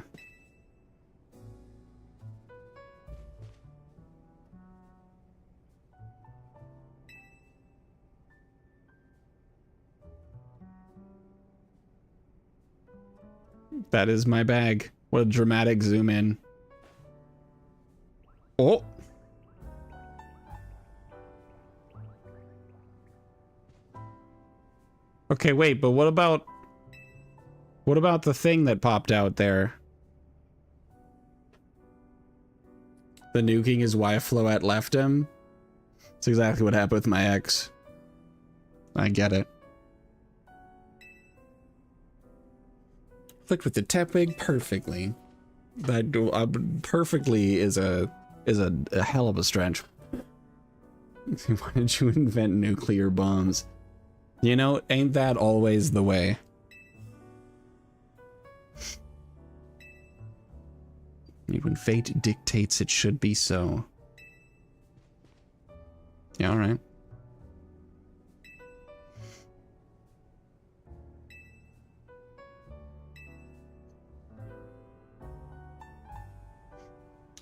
That is my bag. What a dramatic zoom in. Oh. Okay, wait, but what about the thing that popped out there? The nuking is why Floette left him? That's exactly what happened with my ex. I get it. Clicked with the Tepig perfectly. That perfectly is a hell of a stretch. Why did you invent nuclear bombs? You know, ain't that always the way? When fate dictates it should be so. Yeah, alright.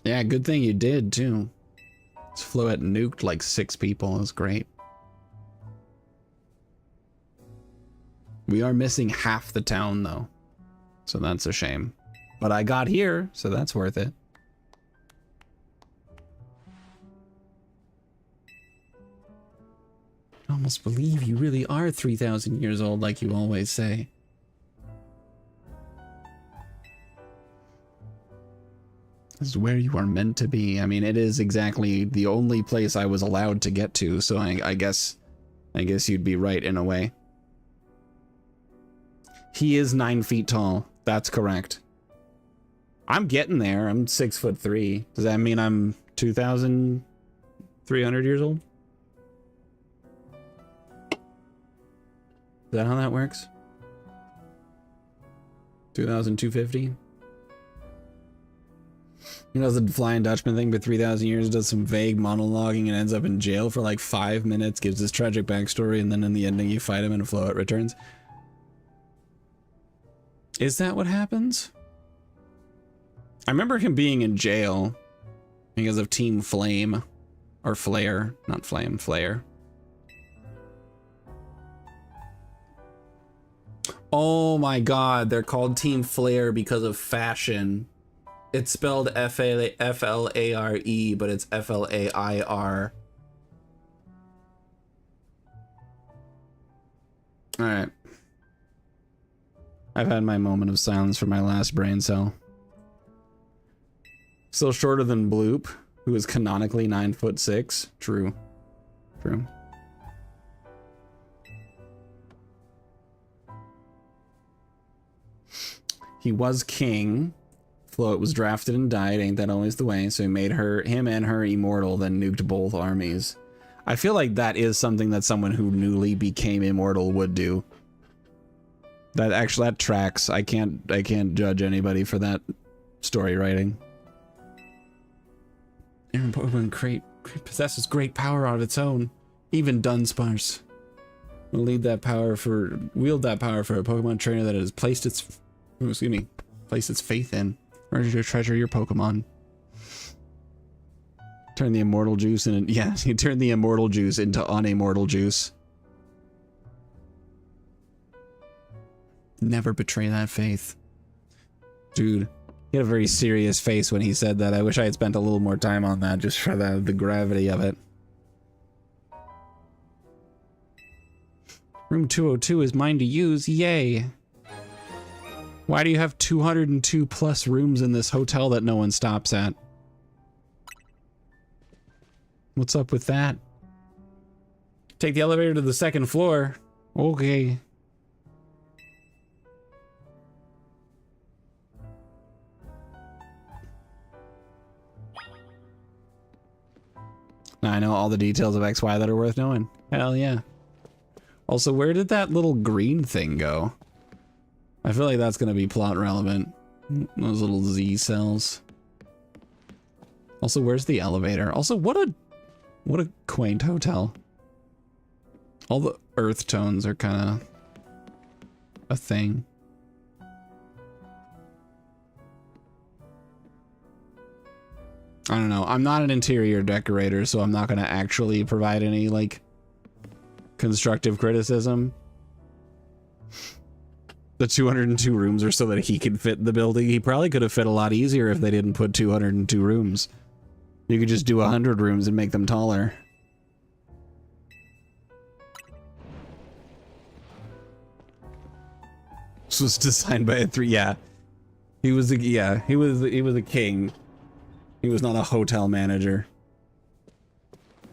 Yeah, good thing you did, too. This Floette nuked like 6 people. It was great. We are missing half the town, though. So that's a shame. But I got here, so that's worth it. I almost believe you really are 3,000 years old, like you always say. This is where you are meant to be. I mean, it is exactly the only place I was allowed to get to, so I guess you'd be right in a way. He is 9 feet tall. That's correct. I'm getting there. I'm 6'3". Does that mean I'm 2,300 years old? Is that how that works? 2,250? You know, the Flying Dutchman thing for 3,000 years, does some vague monologuing and ends up in jail for like 5 minutes, gives this tragic backstory, and then in the ending you fight him and Floette returns. Is that what happens? I remember him being in jail because of Team Flame. Or Flare, not Flame, Flare. Oh my god, they're called Team Flare because of fashion. It's spelled F-L-A-R-E, but it's F-L-A-I-R. Alright. I've had my moment of silence for my last brain cell. Still shorter than Bloop, who is canonically 9'6". True. True. He was king. Floette was drafted and died. Ain't that always the way? So he made him and her immortal, then nuked both armies. I feel like that is something that someone who newly became immortal would do. That tracks. I can't judge anybody for that story writing. Aaron Pokemon Crate possesses great power on its own. Even Dunsparce will wield that power for a Pokemon trainer that has placed its faith in. Or to treasure your Pokemon. Turn the immortal juice into you turn the immortal juice into unimmortal juice. Never betray that faith. Dude, he had a very serious face when he said that. I wish I had spent a little more time on that just for the gravity of it. Room 202 is mine to use. Yay. Why do you have 202 plus rooms in this hotel that no one stops at? What's up with that? Take the elevator to the 2nd floor. Okay. Now I know all the details of XY that are worth knowing. Hell yeah. Also, where did that little green thing go? I feel like that's going to be plot relevant. Those little Z cells. Also, where's the elevator? Also, what a quaint hotel. All the earth tones are kind of a thing. I don't know. I'm not an interior decorator, so I'm not going to actually provide any, like, constructive criticism. The 202 rooms are so that he can fit in the building. He probably could have fit a lot easier if they didn't put 202 rooms. You could just do 100 rooms and make them taller. This was designed by a he was a king. He was not a hotel manager.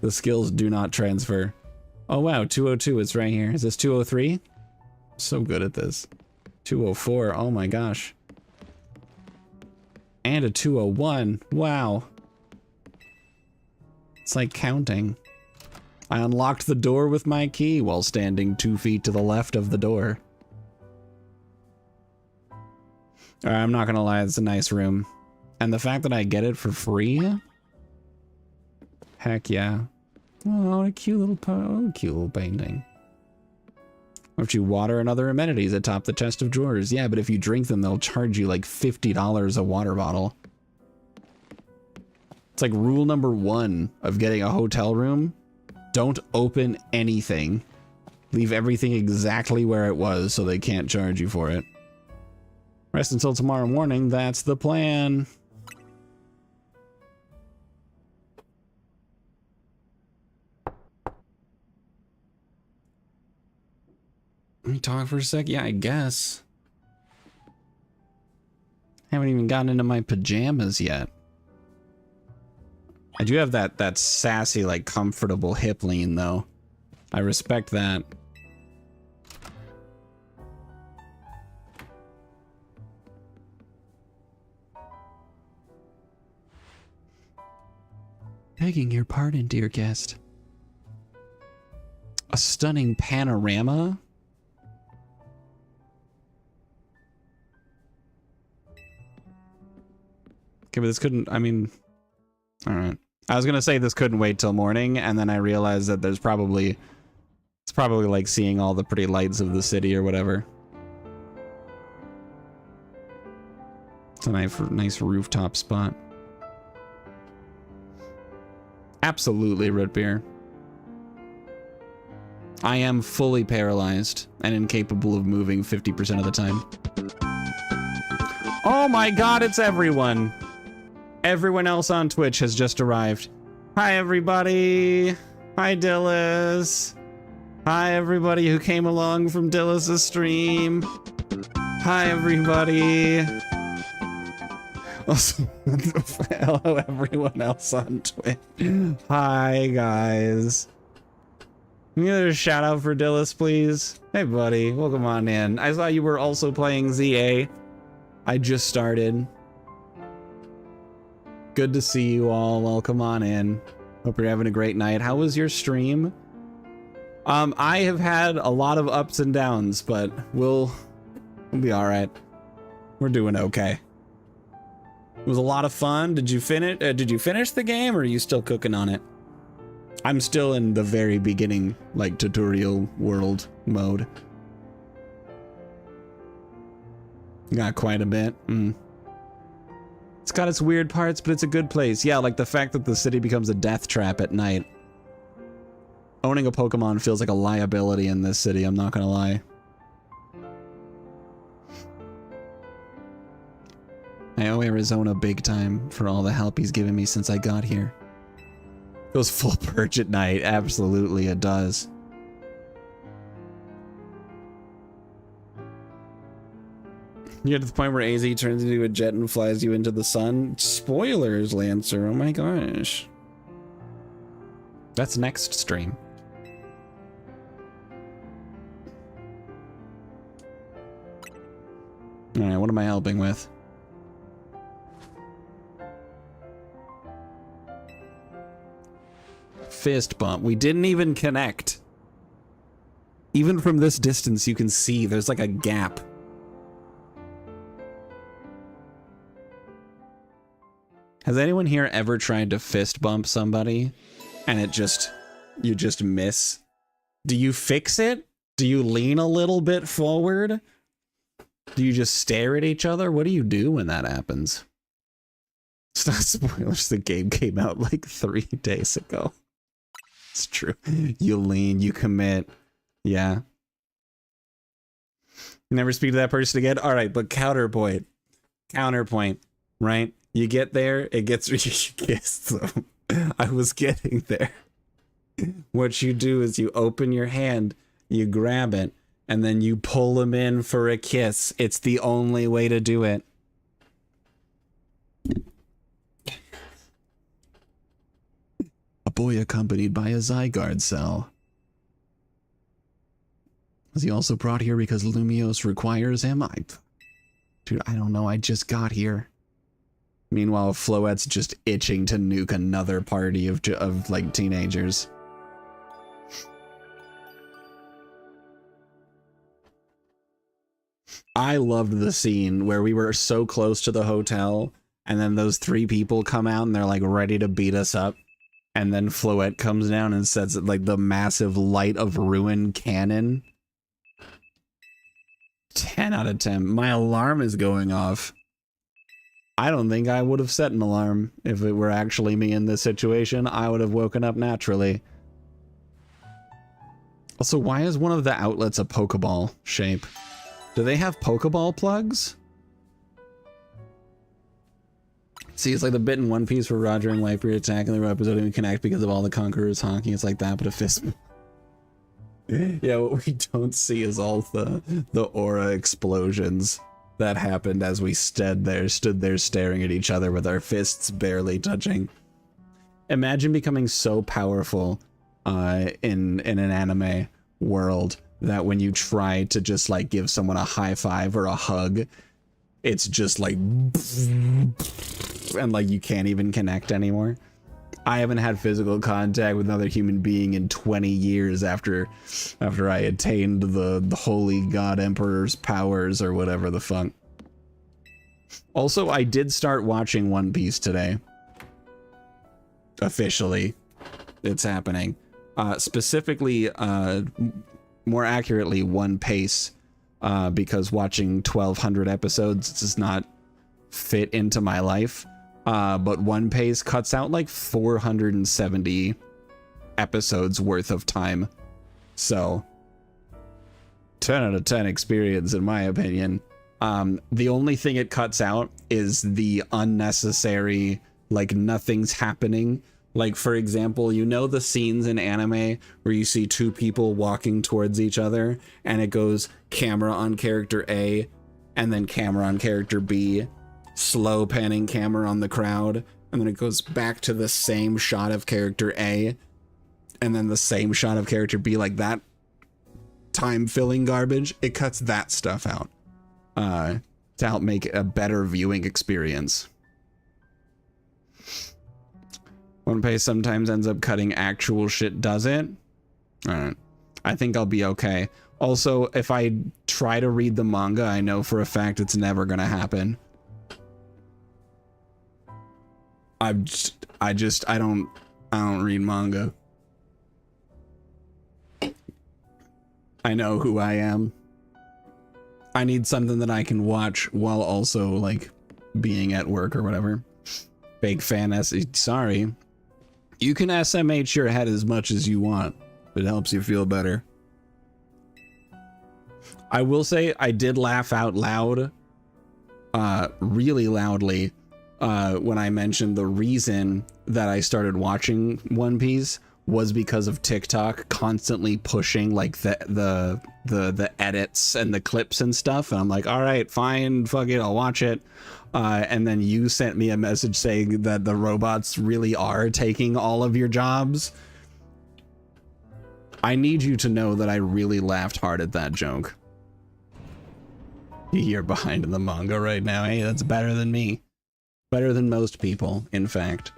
The skills do not transfer. Oh wow, 202, it's right here. Is this 203? So good at this. 204, oh my gosh. And a 201, wow. It's like counting. I unlocked the door with my key while standing 2 feet to the left of the door. Alright, I'm not gonna lie, it's a nice room. And the fact that I get it for free? Heck yeah. Oh, a cute little painting. If you water and other amenities atop the chest of drawers. Yeah, but if you drink them, they'll charge you like $50 a water bottle. It's like rule number 1 of getting a hotel room. Don't open anything. Leave everything exactly where it was so they can't charge you for it. Rest until tomorrow morning, that's the plan. Let me talk for a sec. Yeah, I guess. Haven't even gotten into my pajamas yet. I do have that sassy, like, comfortable hip lean, though. I respect that. Begging your pardon, dear guest. A stunning panorama? Okay, but this couldn't, I mean, all right. I was gonna say this couldn't wait till morning, and then I realized that it's probably like seeing all the pretty lights of the city or whatever. It's a nice rooftop spot. Absolutely, root beer. I am fully paralyzed and incapable of moving 50% of the time. Oh my god, it's everyone! Everyone else on Twitch has just arrived. Hi, everybody. Hi, Dillis. Hi, everybody who came along from Dillis' stream. Hi, everybody. Also, hello, everyone else on Twitch. Hi, guys. Can you get a shout out for Dillis, please? Hey, buddy. Welcome on in. I saw you were also playing ZA. I just started. Good to see you all. Welcome on in. Hope you're having a great night. How was your stream? I have had a lot of ups and downs, but we'll be all right. We're doing okay. It was a lot of fun. Did you finish? Did you finish the game, or are you still cooking on it? I'm still in the very beginning, like tutorial world mode. Got quite a bit. It's got its weird parts, but it's a good place. Yeah, like the fact that the city becomes a death trap at night. Owning a Pokemon feels like a liability in this city, I'm not gonna lie. I owe Arizona big time for all the help he's given me since I got here. It goes full purge at night, absolutely it does. You get to the point where AZ turns into a jet and flies you into the sun. Spoilers, Lancer. Oh my gosh. That's next stream. Alright, what am I helping with? Fist bump. We didn't even connect. Even from this distance, you can see there's like a gap. Has anyone here ever tried to fist bump somebody and you just miss? Do you fix it? Do you lean a little bit forward? Do you just stare at each other? What do you do when that happens? It's not spoilers, the game came out like 3 days ago. It's true. You lean, you commit. Yeah. Never speak to that person again? Alright, but counterpoint. Counterpoint, right? You get there, it gets kissed them. I was getting there. What you do is you open your hand, you grab it, and then you pull them in for a kiss. It's the only way to do it. A boy accompanied by a Zygarde cell. Was he also brought here because Lumiose requires him? Dude, I don't know. I just got here. Meanwhile, Floette's just itching to nuke another party of like teenagers. I loved the scene where we were so close to the hotel, and then those 3 people come out and they're like ready to beat us up. And then Floette comes down and sets like the massive Light of Ruin cannon. 10 out of 10. My alarm is going off. I don't think I would have set an alarm if it were actually me in this situation. I would have woken up naturally. Also, why is one of the outlets a Pokeball shape? Do they have Pokeball plugs? See, it's like the bit in One Piece where Roger and Whitebeard attack and the episode and connect because of all the Conquerors honking. It's like that, but a fist. Yeah, what we don't see is all the aura explosions that happened as we stood there staring at each other with our fists barely touching. Imagine becoming so powerful in an anime world that when you try to just like give someone a high five or a hug, it's just like and like you can't even connect anymore. I haven't had physical contact with another human being in 20 years after I attained the Holy God Emperor's powers or whatever the fuck. Also, I did start watching One Piece today. Officially. It's happening. Specifically, more accurately, One Pace, because watching 1,200 episodes does not fit into my life. But One Pace cuts out like 470 episodes worth of time. So 10 out of 10 experience in my opinion. The only thing it cuts out is the unnecessary, like nothing's happening. Like for example, you know the scenes in anime where you see 2 people walking towards each other and it goes camera on character A and then camera on character B. Slow panning camera on the crowd, and then it goes back to the same shot of character A, and then the same shot of character B, like that time filling garbage. It cuts that stuff out to help make it a better viewing experience. One Piece sometimes ends up cutting actual shit, does it? Alright. I think I'll be okay. Also, if I try to read the manga, I know for a fact it's never gonna happen. I don't read manga. I know who I am. I need something that I can watch while also like being at work or whatever. Fake fantasy. Sorry. You can SMH your head as much as you want. It helps you feel better. I will say I did laugh out loud, really loudly, when I mentioned the reason that I started watching One Piece was because of TikTok constantly pushing like the edits and the clips and stuff, and I'm like, all right, fine, fuck it, I'll watch it. And then you sent me a message saying that the robots really are taking all of your jobs. I need you to know that I really laughed hard at that joke. You're behind in the manga right now. Hey, that's better than me. Better than most people, in fact.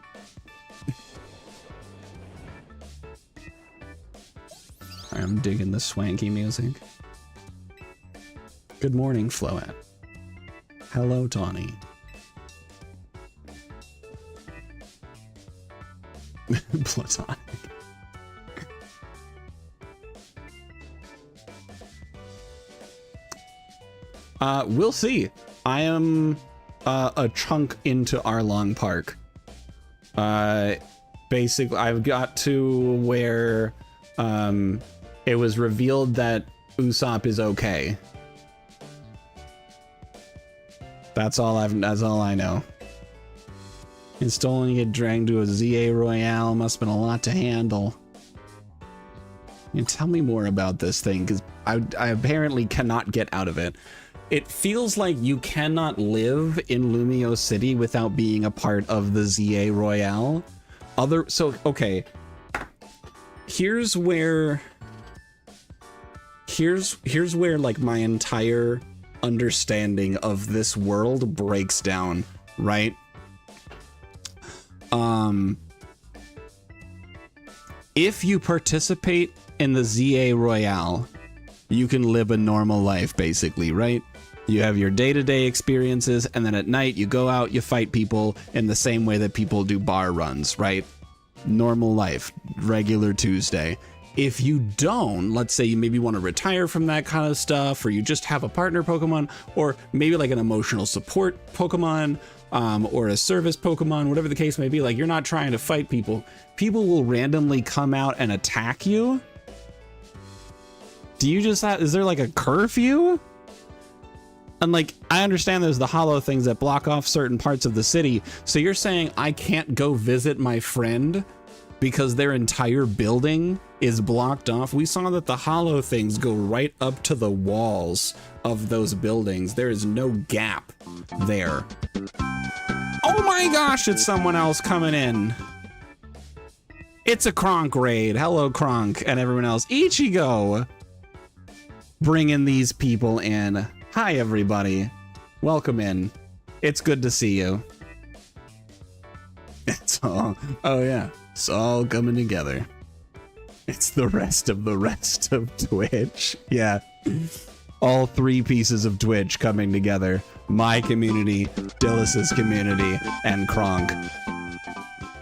I'm digging the swanky music. Good morning, Floette. Hello, Tawny. Platonic. We'll see. I am a chunk into Arlong Park. Basically, I've got to where it was revealed that Usopp is okay. That's all I know. Installing it dragged to a ZA Royale must have been a lot to handle. Tell me more about this thing, because I apparently cannot get out of it. It feels like you cannot live in Lumio City without being a part of the ZA Royale. Okay. Here's where like my entire understanding of this world breaks down, right? If you participate in the ZA Royale, you can live a normal life, basically, right? You have your day-to-day experiences, and then at night you go out, you fight people in the same way that people do bar runs, right? Normal life, regular Tuesday. If you don't, let's say you maybe want to retire from that kind of stuff, or you just have a partner Pokemon, or maybe like an emotional support Pokemon, or a service Pokemon, whatever the case may be, like you're not trying to fight people. People will randomly come out and attack you. Do you just have, is there like a curfew? And like, I understand there's the hollow things that block off certain parts of the city. So you're saying I can't go visit my friend because their entire building is blocked off? We saw that the hollow things go right up to the walls of those buildings. There is no gap there. Oh my gosh, it's someone else coming in. It's a Kronk raid. Hello, Kronk, and everyone else. Ichigo, bringing these people in. Hi, everybody. Welcome in. It's good to see you. It's all, oh yeah, it's all coming together. It's the rest of Twitch. Yeah. All 3 pieces of Twitch coming together. My community, Dillis's community, and Kronk.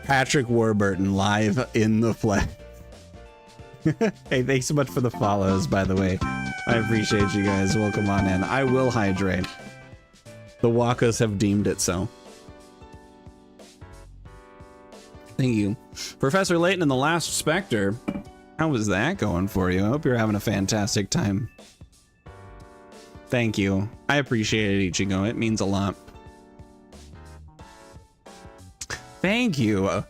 Patrick Warburton live in the flesh. Hey, thanks so much for the follows, by the way. I appreciate you guys. Welcome on in. I will hydrate. The Wakas have deemed it so. Thank you. Professor Layton and the Last Spectre. How was that going for you? I hope you're having a fantastic time. Thank you. I appreciate it, Ichigo. It means a lot. Thank you.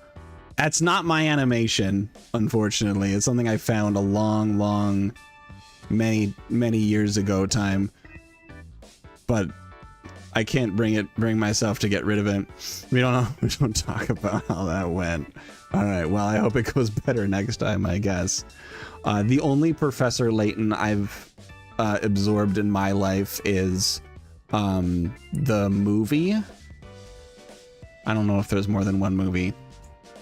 That's not my animation, unfortunately. It's something I found a long, many years ago time. But I can't bring myself to get rid of it. We don't talk about how that went. All right, well, I hope it goes better next time, I guess. The only Professor Layton I've absorbed in my life is the movie. I don't know if there's more than one movie.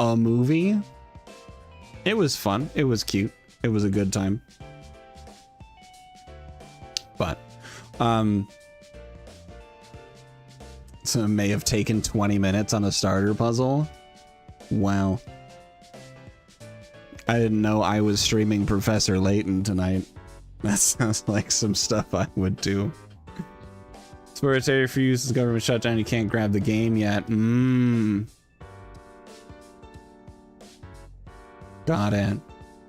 A movie? It was fun. It was cute. It was a good time. But, so it may have taken 20 minutes on a starter puzzle. Wow. I didn't know I was streaming Professor Layton tonight. That sounds like some stuff I would do. Sports area for use is government shutdown. You can't grab the game yet. Got it.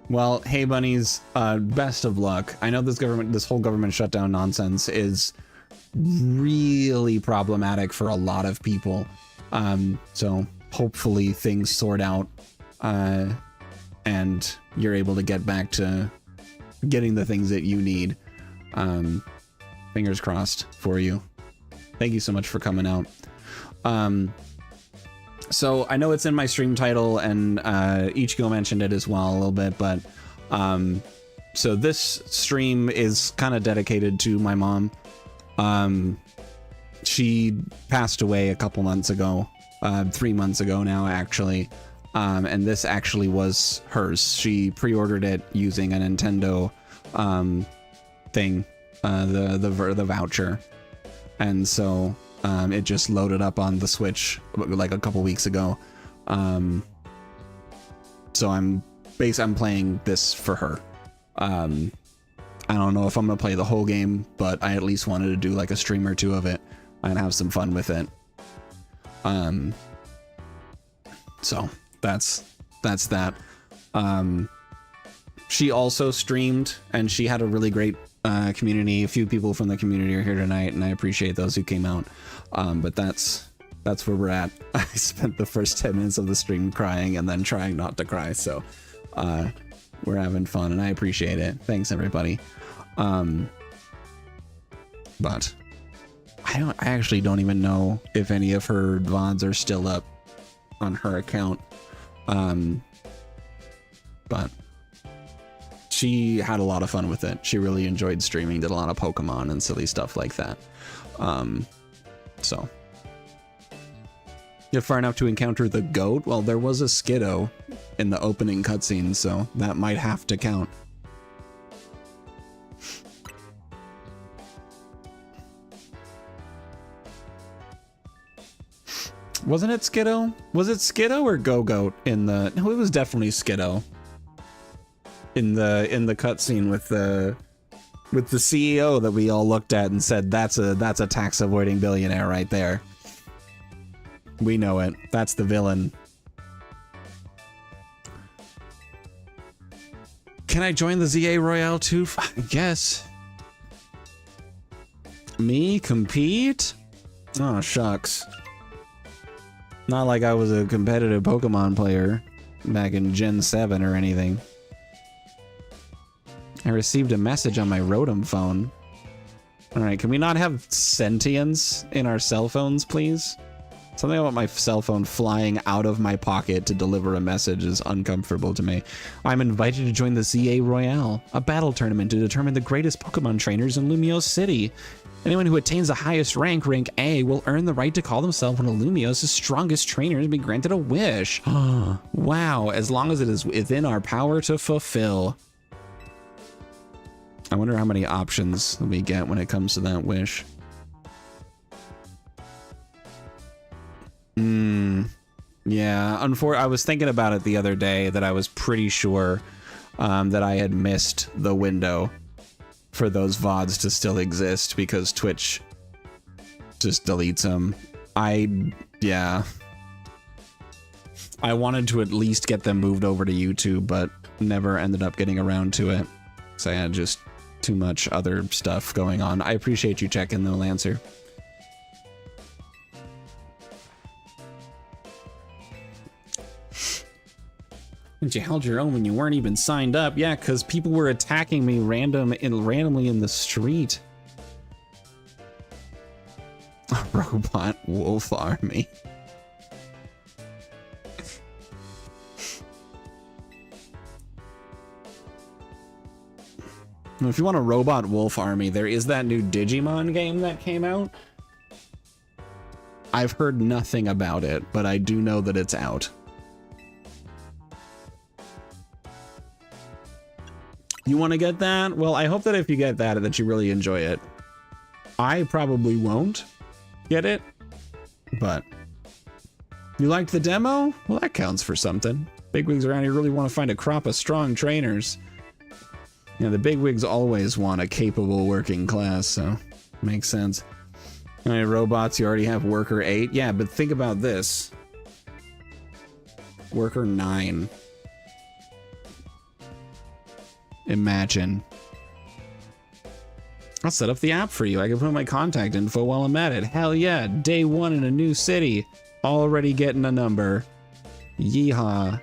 Well, hey bunnies, best of luck. I know this whole government shutdown nonsense is really problematic for a lot of people. So hopefully things sort out, and you're able to get back to getting the things that you need. Fingers crossed for you. Thank you so much for coming out. So I know it's in my stream title, and Ichigo mentioned it as well a little bit, but so this stream is kind of dedicated to my mom. She passed away a couple months ago, 3 months ago now, actually. And this actually was hers. She pre-ordered it using a Nintendo thing, the voucher. And so it just loaded up on the Switch like a couple weeks ago. So I'm playing this for her. I don't know if I'm gonna play the whole game, but I at least wanted to do like a stream or 2 of it and have some fun with it. So that's that. She also streamed, and she had a really great community. A few people from the community are here tonight, and I appreciate those who came out. But that's where we're at. I spent the first 10 minutes of the stream crying and then trying not to cry. So we're having fun, and I appreciate it. Thanks, everybody. But I actually don't even know if any of her VODs are still up on her account. But she had a lot of fun with it. She really enjoyed streaming, did a lot of Pokemon and silly stuff like that. So you're far enough to encounter the goat? Well, there was a Skiddo in the opening cutscene, so that might have to count. Wasn't it Skiddo? Was it Skiddo or Go-Goat in the... No, it was definitely Skiddo. In the cutscene with the CEO that we all looked at and said, that's a tax avoiding billionaire right there. We know it. That's the villain. Can I join the ZA Royale too? I guess. Me compete? Oh, shucks. Not like I was a competitive Pokemon player back in Gen 7 or anything. I received a message on my Rotom phone. Alright, can we not have sentience in our cell phones, please? Something about my cell phone flying out of my pocket to deliver a message is uncomfortable to me. I'm invited to join the ZA Royale, a battle tournament to determine the greatest Pokemon trainers in Lumiose City. Anyone who attains the highest rank, rank A, will earn the right to call themselves one of Lumiose's strongest trainers and be granted a wish. Wow, as long as it is within our power to fulfill. I wonder how many options we get when it comes to that wish. Yeah, I was thinking about it the other day that I was pretty sure that I had missed the window for those VODs to still exist because Twitch just deletes them. Yeah. I wanted to at least get them moved over to YouTube, but never ended up getting around to it. So I had just too much other stuff going on. I appreciate you checking though, Lancer. You held your own when you weren't even signed up. Yeah, because people were attacking me randomly in the street. A robot wolf army. If you want a robot wolf army, there is that new Digimon game that came out. I've heard nothing about it, but I do know that it's out. You want to get that? Well, I hope that if you get that, that you really enjoy it. I probably won't get it, but you liked the demo? Well, that counts for something. Bigwigs around here really want to find a crop of strong trainers. You know, the bigwigs always want a capable working class, so makes sense. All right, robots, you already have Worker 8. Yeah, but think about this. Worker 9. Imagine. I'll set up the app for you. I can put my contact info while I'm at it. Hell yeah, day one in a new city. Already getting a number. Yeehaw.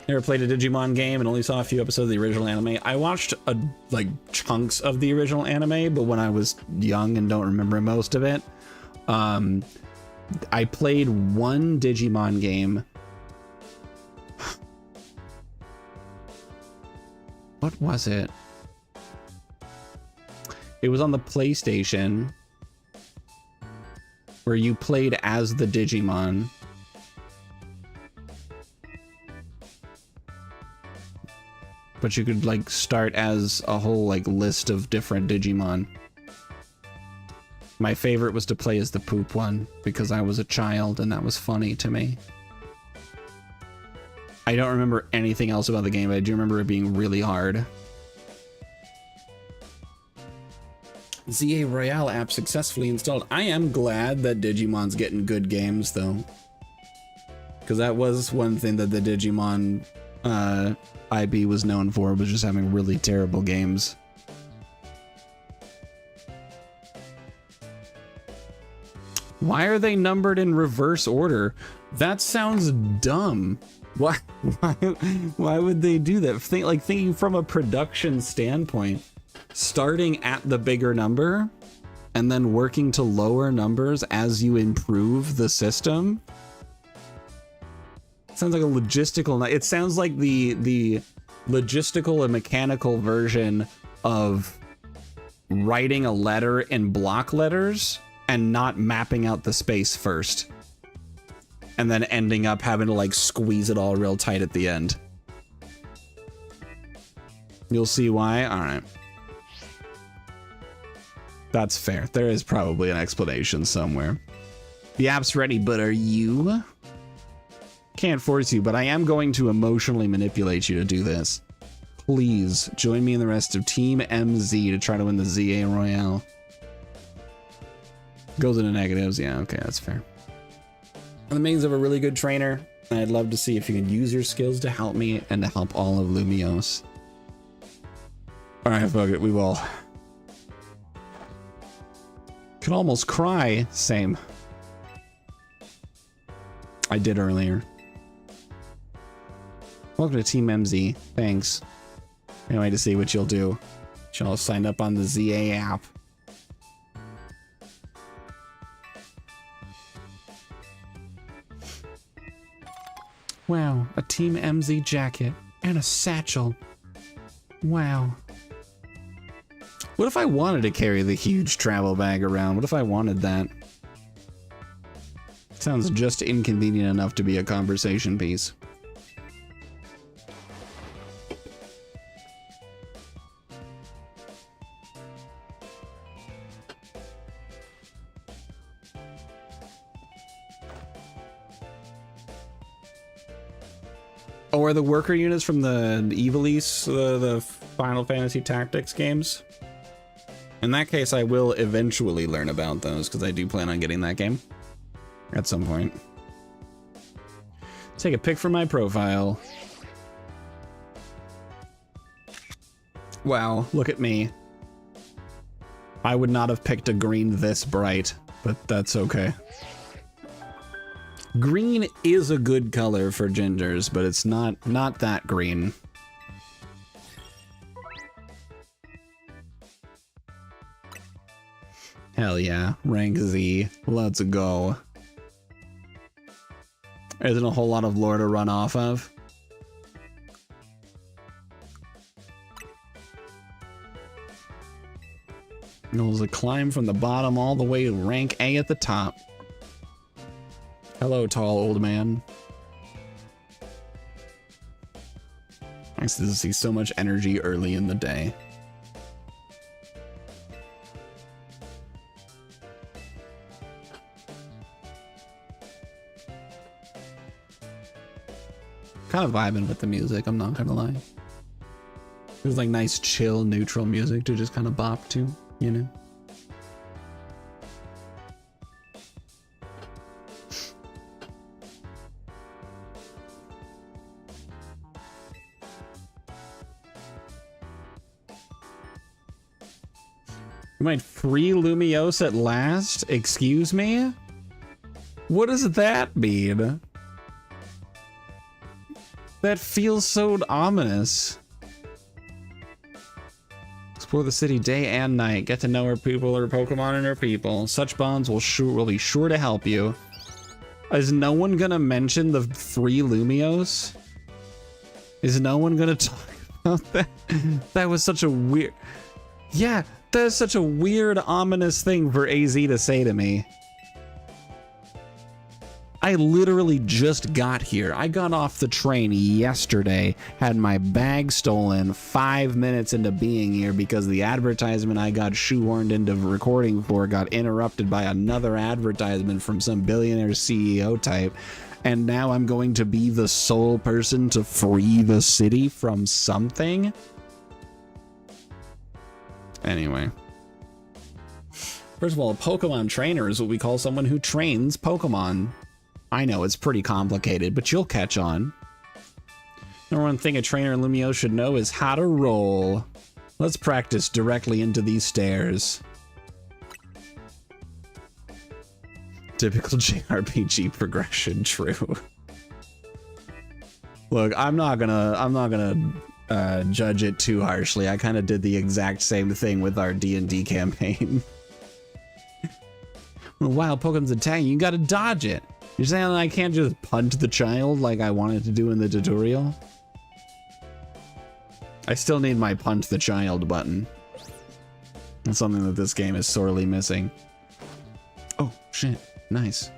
Never played a Digimon game and only saw a few episodes of the original anime. I watched like chunks of the original anime, but when I was young and don't remember most of it, I played one Digimon game. What was it? It was on the PlayStation where you played as the Digimon. But you could like start as a whole like list of different Digimon. My favorite was to play as the poop one because I was a child and that was funny to me. I don't remember anything else about the game, but I do remember it being really hard. ZA Royale app successfully installed. I am glad that Digimon's getting good games, though. Because that was one thing that the Digimon IP was known for, was just having really terrible games. Why are they numbered in reverse order? That sounds dumb. Why would they do that? Thinking from a production standpoint, starting at the bigger number and then working to lower numbers as you improve the system. Sounds like a logistical. It sounds like the logistical and mechanical version of writing a letter in block letters and not mapping out the space first. And then ending up having to like squeeze it all real tight at the end. You'll see why. All right. That's fair. There is probably an explanation somewhere. The app's ready, but are you? Can't force you, but I am going to emotionally manipulate you to do this. Please join me and the rest of Team MZ to try to win the ZA Royale. Goes into negatives. Yeah, okay, that's fair. The means of a really good trainer. I'd love to see if you can use your skills to help me and to help all of Lumiose. Alright, fuck it, we will. Could almost cry. Same. I did earlier. Welcome to Team MZ. Thanks. Can't wait to see what you'll do. Y'all signed up on the ZA app. Wow, a Team MZ jacket and a satchel. Wow. What if I wanted to carry the huge travel bag around? What if I wanted that? Sounds just inconvenient enough to be a conversation piece. Oh, are the worker units from the Ivalice, the Final Fantasy Tactics games? In that case, I will eventually learn about those, because I do plan on getting that game at some point. Take a pic from my profile. Wow, look at me. I would not have picked a green this bright, but that's okay. Green is a good color for gingers, but it's not that green. Hell yeah, rank Z, let's go. There isn't a whole lot of lore to run off of. It was a climb from the bottom all the way to rank A at the top. Hello, tall old man. Nice to see so much energy early in the day. Kind of vibing with the music, I'm not gonna lie. It was like nice, chill, neutral music to just kind of bop to, you know? You might free Lumiose at last? Excuse me? What does that mean? That feels so ominous. Explore the city day and night. Get to know her people, her Pokemon, and her people. Such bonds will be sure to help you. Is no one gonna mention the free Lumiose? Is no one gonna talk about that? That was such a weird... Yeah, that is such a weird, ominous thing for AZ to say to me. I literally just got here. I got off the train yesterday, had my bag stolen 5 minutes into being here because the advertisement I got shoehorned into recording for got interrupted by another advertisement from some billionaire CEO type. And now I'm going to be the sole person to free the city from something? Anyway. First of all, a Pokemon trainer is what we call someone who trains Pokemon. I know it's pretty complicated, but you'll catch on. Number one thing a trainer in Lumiose should know is how to roll. Let's practice directly into these stairs. Typical JRPG progression, true. Look, I'm not gonna judge it too harshly. I kind of did the exact same thing with our D&D campaign. When a wild Pokemon's attacking, you gotta dodge it. You're saying I can't just punt the child like I wanted to do in the tutorial? I still need my punt the child button. That's something that this game is sorely missing. Oh, shit. Nice.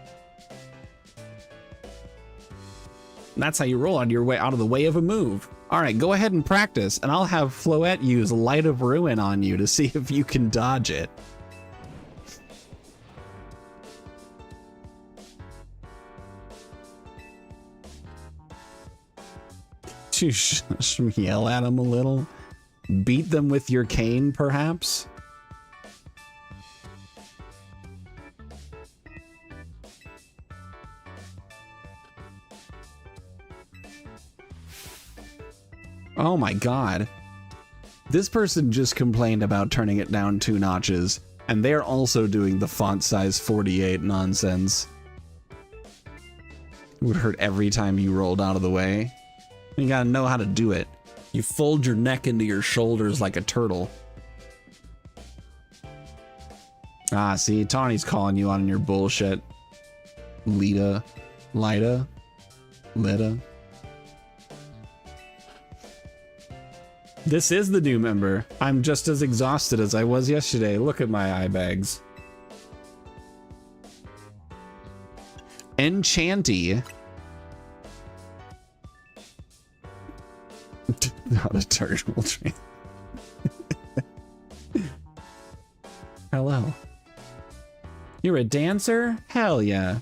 That's how you roll on your way out of the way of a move. Alright, go ahead and practice, and I'll have Floette use Light of Ruin on you to see if you can dodge it. you yell at them a little? Beat them with your cane, perhaps? Oh my god. This person just complained about turning it down 2 notches, and they're also doing the font size 48 nonsense. It would hurt every time you rolled out of the way. You gotta know how to do it. You fold your neck into your shoulders like a turtle. Ah, see, Tawny's calling you on your bullshit. Lita. This is the new member. I'm just as exhausted as I was yesterday. Look at my eye bags. Enchanty. Not a turtle train. Hello. You're a dancer? Hell yeah.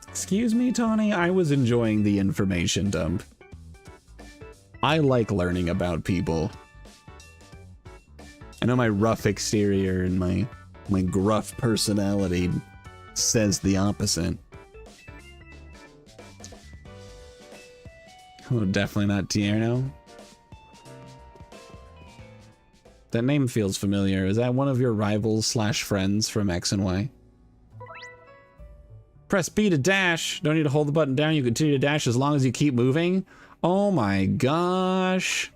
Excuse me, Tawny, I was enjoying the information dump. I like learning about people. I know my rough exterior and my gruff personality says the opposite. Oh, definitely not Tierno. That name feels familiar. Is that one of your rivals slash friends from X and Y? Press B to dash. Don't need to hold the button down. You continue to dash as long as you keep moving. Oh my gosh.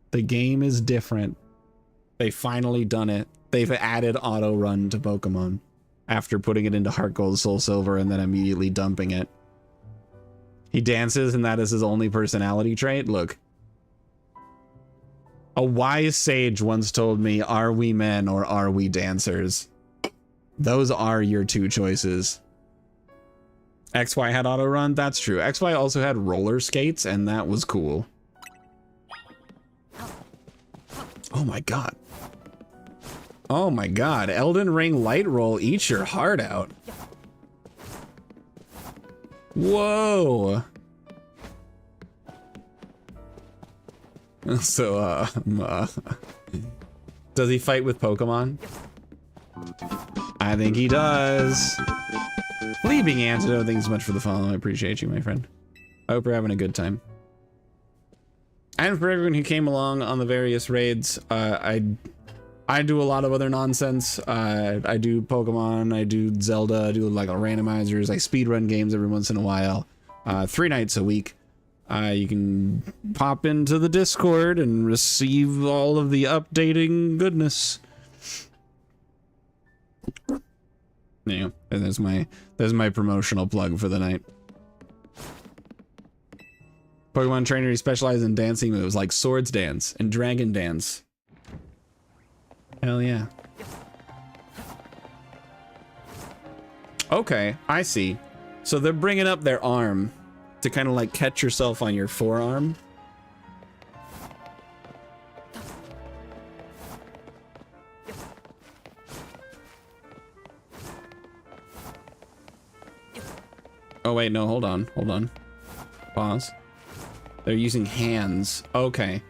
The game is different. They finally done it. They've added auto run to Pokemon after putting it into Heart Gold, Soul Silver, and then immediately dumping it. He dances and that is his only personality trait. Look. A wise sage once told me, are we men or are we dancers? Those are your 2 choices. XY had auto run, that's true. XY also had roller skates, and that was cool. Oh my god. Oh my god, Elden Ring Light Roll eats your heart out. Whoa. So, does he fight with Pokemon? I think he does. Leaving Antidote, thanks so much for the follow. I appreciate you, my friend. I hope you're having a good time. And for everyone who came along on the various raids, I do a lot of other nonsense. I do Pokemon, I do Zelda, I do like randomizers, I speedrun games every once in a while. 3 nights a week. You can pop into the Discord and receive all of the updating goodness. Yeah, and there's my promotional plug for the night. Pokemon trainer, he specializes in dancing moves like Swords Dance and Dragon Dance. Hell yeah. Okay, I see. So they're bringing up their arm to kind of like catch yourself on your forearm. Oh wait, no, hold on. Pause. They're using hands. Okay.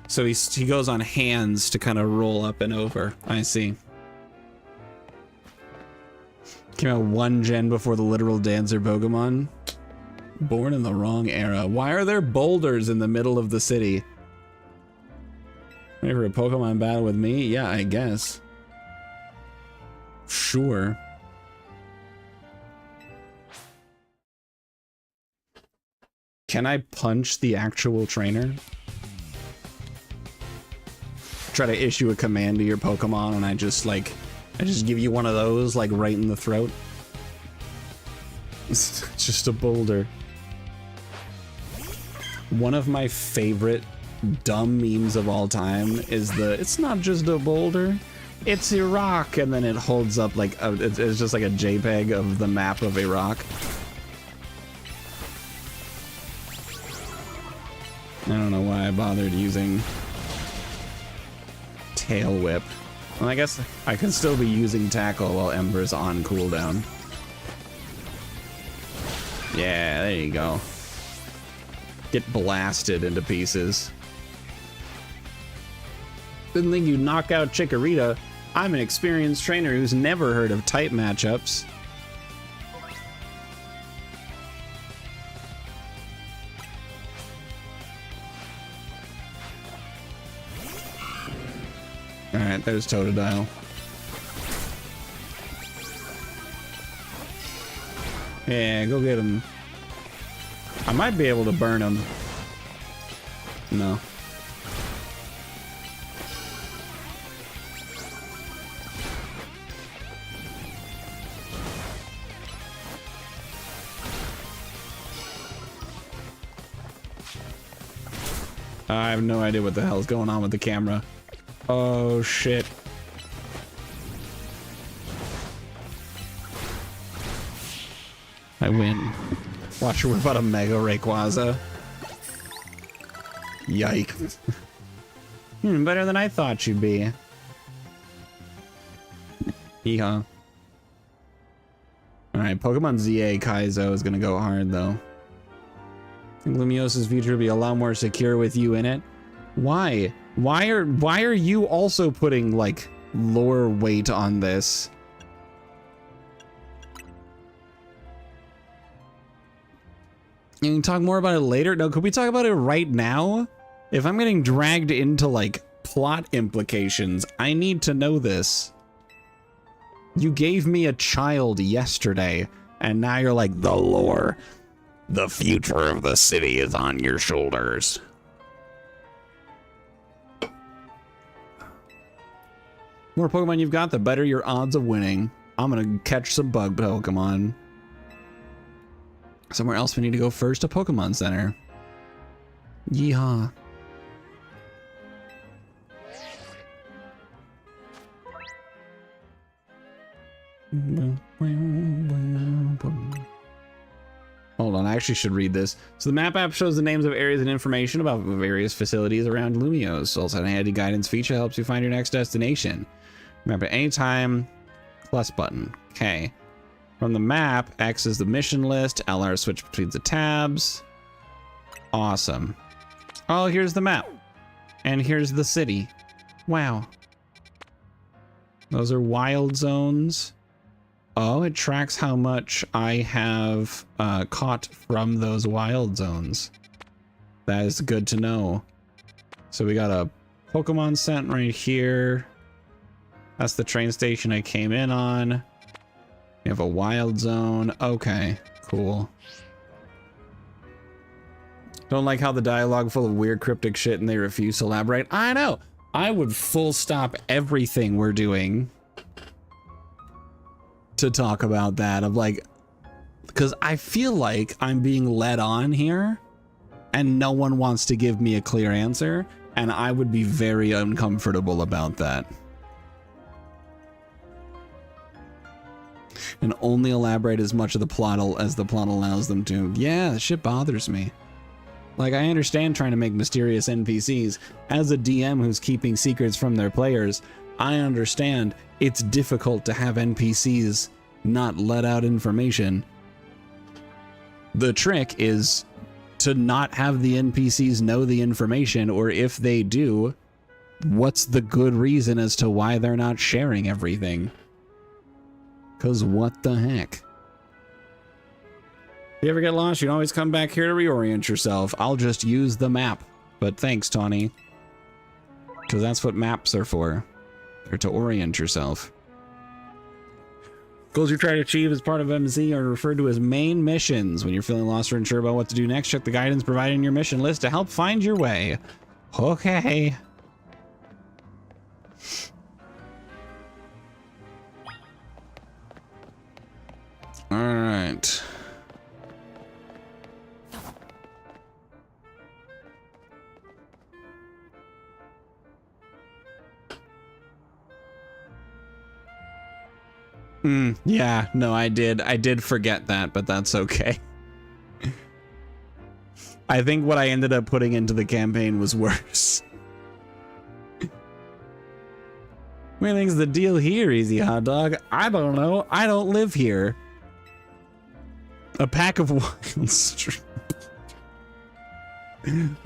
So he goes on hands to kind of roll up and over. I see. Came out 1 gen before the literal dancer Pokemon. Born in the wrong era. Why are there boulders in the middle of the city? Ready for a Pokemon battle with me? Yeah, I guess. Sure. Can I punch the actual trainer? Try to issue a command to your Pokemon and I just give you one of those like right in the throat. It's just a boulder. One of my favorite dumb memes of all time is it's not just a boulder, it's Iraq, and then it holds up like it's just like a JPEG of the map of Iraq. I don't know why I bothered using Tail Whip Well, I guess I can still be using tackle while Ember's on cooldown. Yeah, there you go. Get blasted into pieces. Didn't think you'd knock out Chikorita. I'm an experienced trainer who's never heard of type matchups. Alright, there's Totodile. Yeah, go get him. I might be able to burn him. No. I have no idea what the hell's going on with the camera. Oh shit. I win. Watch her whip out a Mega Rayquaza. Yikes. Better than I thought you'd be. Yeehaw. Alright, Pokemon ZA Kaizo is gonna go hard though. I think Lumios's future will be a lot more secure with you in it. Why? Why are you also putting like lore weight on this? You can talk more about it later? No, could we talk about it right now? If I'm getting dragged into like plot implications, I need to know this. You gave me a child yesterday, and now you're like, the lore. The future of the city is on your shoulders. More Pokemon you've got, the better your odds of winning. I'm gonna catch some bug Pokemon. Somewhere else we need to go first, a Pokemon Center. Yeehaw. Hold on, I actually should read this. So the map app shows the names of areas and information about various facilities around Lumiose. Also, a handy guidance feature helps you find your next destination. Remember, anytime, plus button. Okay. From the map, X is the mission list. LR switch between the tabs. Awesome. Oh, here's the map. And here's the city. Wow. Those are wild zones. Oh, it tracks how much I have caught from those wild zones. That is good to know. So we got a Pokemon Center right here. That's the train station I came in on. We have a wild zone. Okay, cool. Don't like how the dialogue full of weird cryptic shit and they refuse to elaborate. I know. I would full stop everything we're doing to talk about that. Of like, because I feel like I'm being led on here and no one wants to give me a clear answer, and I would be very uncomfortable about that. And only elaborate as much of the plot as the plot allows them to. Yeah, that shit bothers me. Like, I understand trying to make mysterious NPCs. As a DM who's keeping secrets from their players, I understand it's difficult to have NPCs not let out information. The trick is to not have the NPCs know the information, or if they do, what's the good reason as to why they're not sharing everything? Because what the heck? If you ever get lost, you can always come back here to reorient yourself. I'll just use the map. But thanks, Tawny. Because that's what maps are for. They're to orient yourself. Goals you try to achieve as part of MZ are referred to as main missions. When you're feeling lost or unsure about what to do next, check the guidance provided in your mission list to help find your way. Okay. All right. Yeah, no, I did forget that, but that's okay. I think what I ended up putting into the campaign was worse. What do you think's the deal here, Easy Hot Dog? I don't know. I don't live here. A pack of wild string.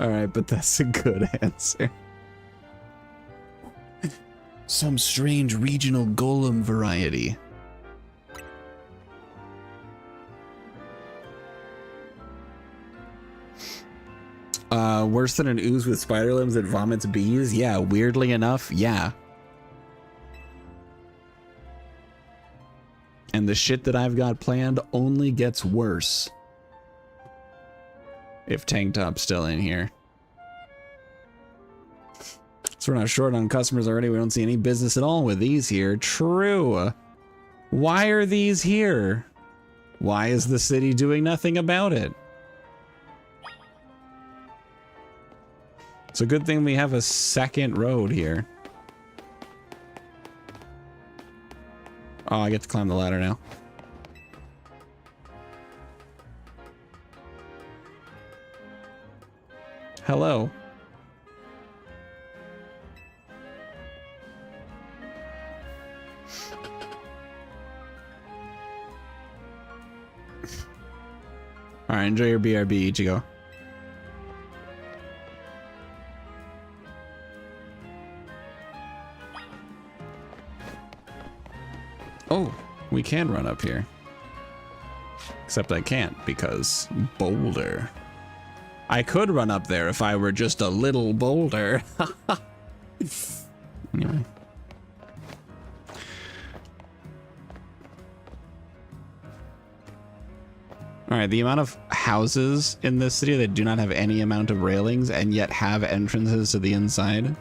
Alright, but that's a good answer. Some strange regional golem variety. Worse than an ooze with spider limbs that vomits bees? Yeah, weirdly enough, yeah. And the shit that I've got planned only gets worse. If Tank Top's still in here. So we're not short on customers already. We don't see any business at all with these here. True. Why are these here? Why is the city doing nothing about it? It's a good thing we have a second road here. Oh, I get to climb the ladder now. Hello. All right, enjoy your BRB, Ichigo. Oh, we can run up here. Except I can't because boulder. I could run up there if I were just a little boulder. Anyway. Alright, the amount of houses in this city that do not have any amount of railings and yet have entrances to the inside,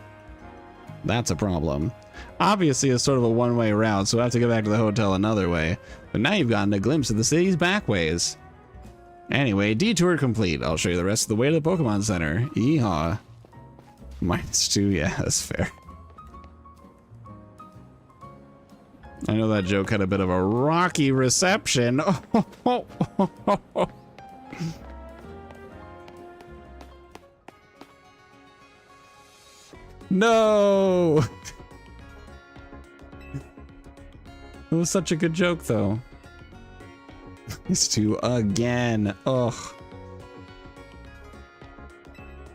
that's a problem. Obviously, it's sort of a one-way route, so I have to go back to the hotel another way. But now you've gotten a glimpse of the city's back ways. Anyway, detour complete. I'll show you the rest of the way to the Pokemon Center. Yeehaw. -2, yeah, that's fair. I know that joke had a bit of a rocky reception. No! It was such a good joke, though. These two again. Ugh.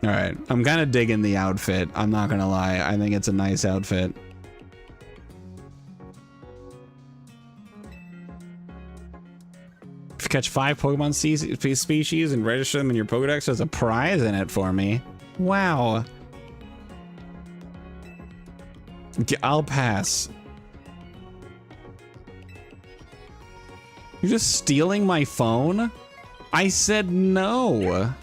Alright, I'm kind of digging the outfit. I'm not gonna lie. I think it's a nice outfit. If you catch 5 Pokemon species and register them in your Pokedex, there's a prize in it for me. Wow. I'll pass. You're just stealing my phone? I said no.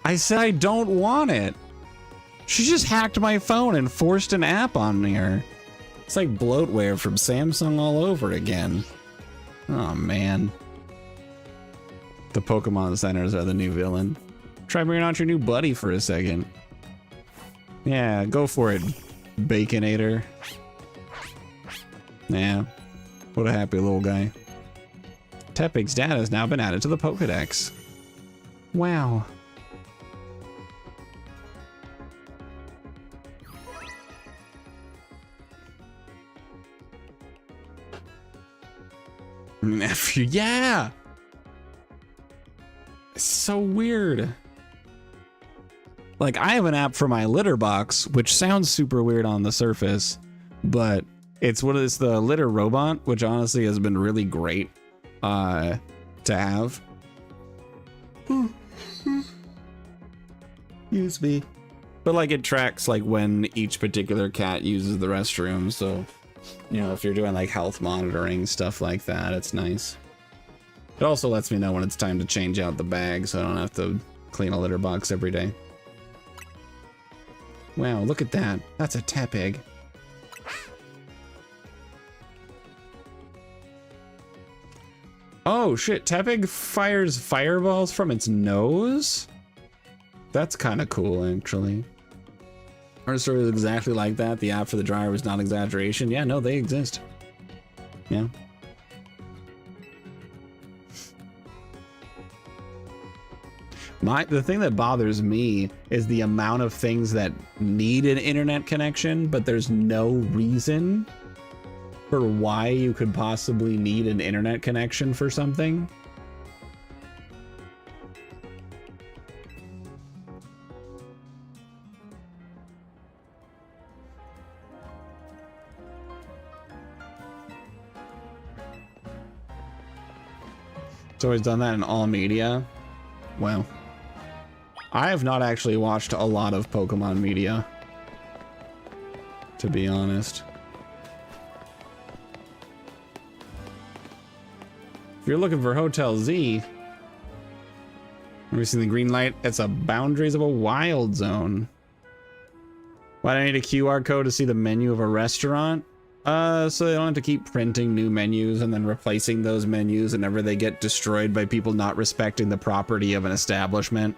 I said I don't want it. She just hacked my phone and forced an app on her. It's like bloatware from Samsung all over again. Oh man. The Pokemon Centers are the new villain. Try bringing out your new buddy for a second. Yeah, go for it, Baconator. Yeah. What a happy little guy. Tepig's data has now been added to the Pokedex. Wow. Nephew, yeah! It's so weird. Like, I have an app for my litter box, which sounds super weird on the surface, but it's the litter robot, which honestly has been really great to have. Excuse me. But like it tracks like when each particular cat uses the restroom, so you know, if you're doing like health monitoring, stuff like that, it's nice. It also lets me know when it's time to change out the bag, so I don't have to clean a litter box every day. Wow, look at that. That's a Tepig. Oh shit, Tepig fires fireballs from its nose? That's kind of cool, actually. Our story is exactly like that. The app for the dryer was not exaggeration. Yeah, no, they exist. Yeah. The thing that bothers me is the amount of things that need an internet connection, but there's no reason for why you could possibly need an internet connection for something. It's always done that in all media. Well, I have not actually watched a lot of Pokemon media, to be honest. If you're looking for Hotel Z, have you seen the green light? It's a boundaries of a wild zone. Why do I need a QR code to see the menu of a restaurant? So they don't have to keep printing new menus and then replacing those menus whenever they get destroyed by people not respecting the property of an establishment.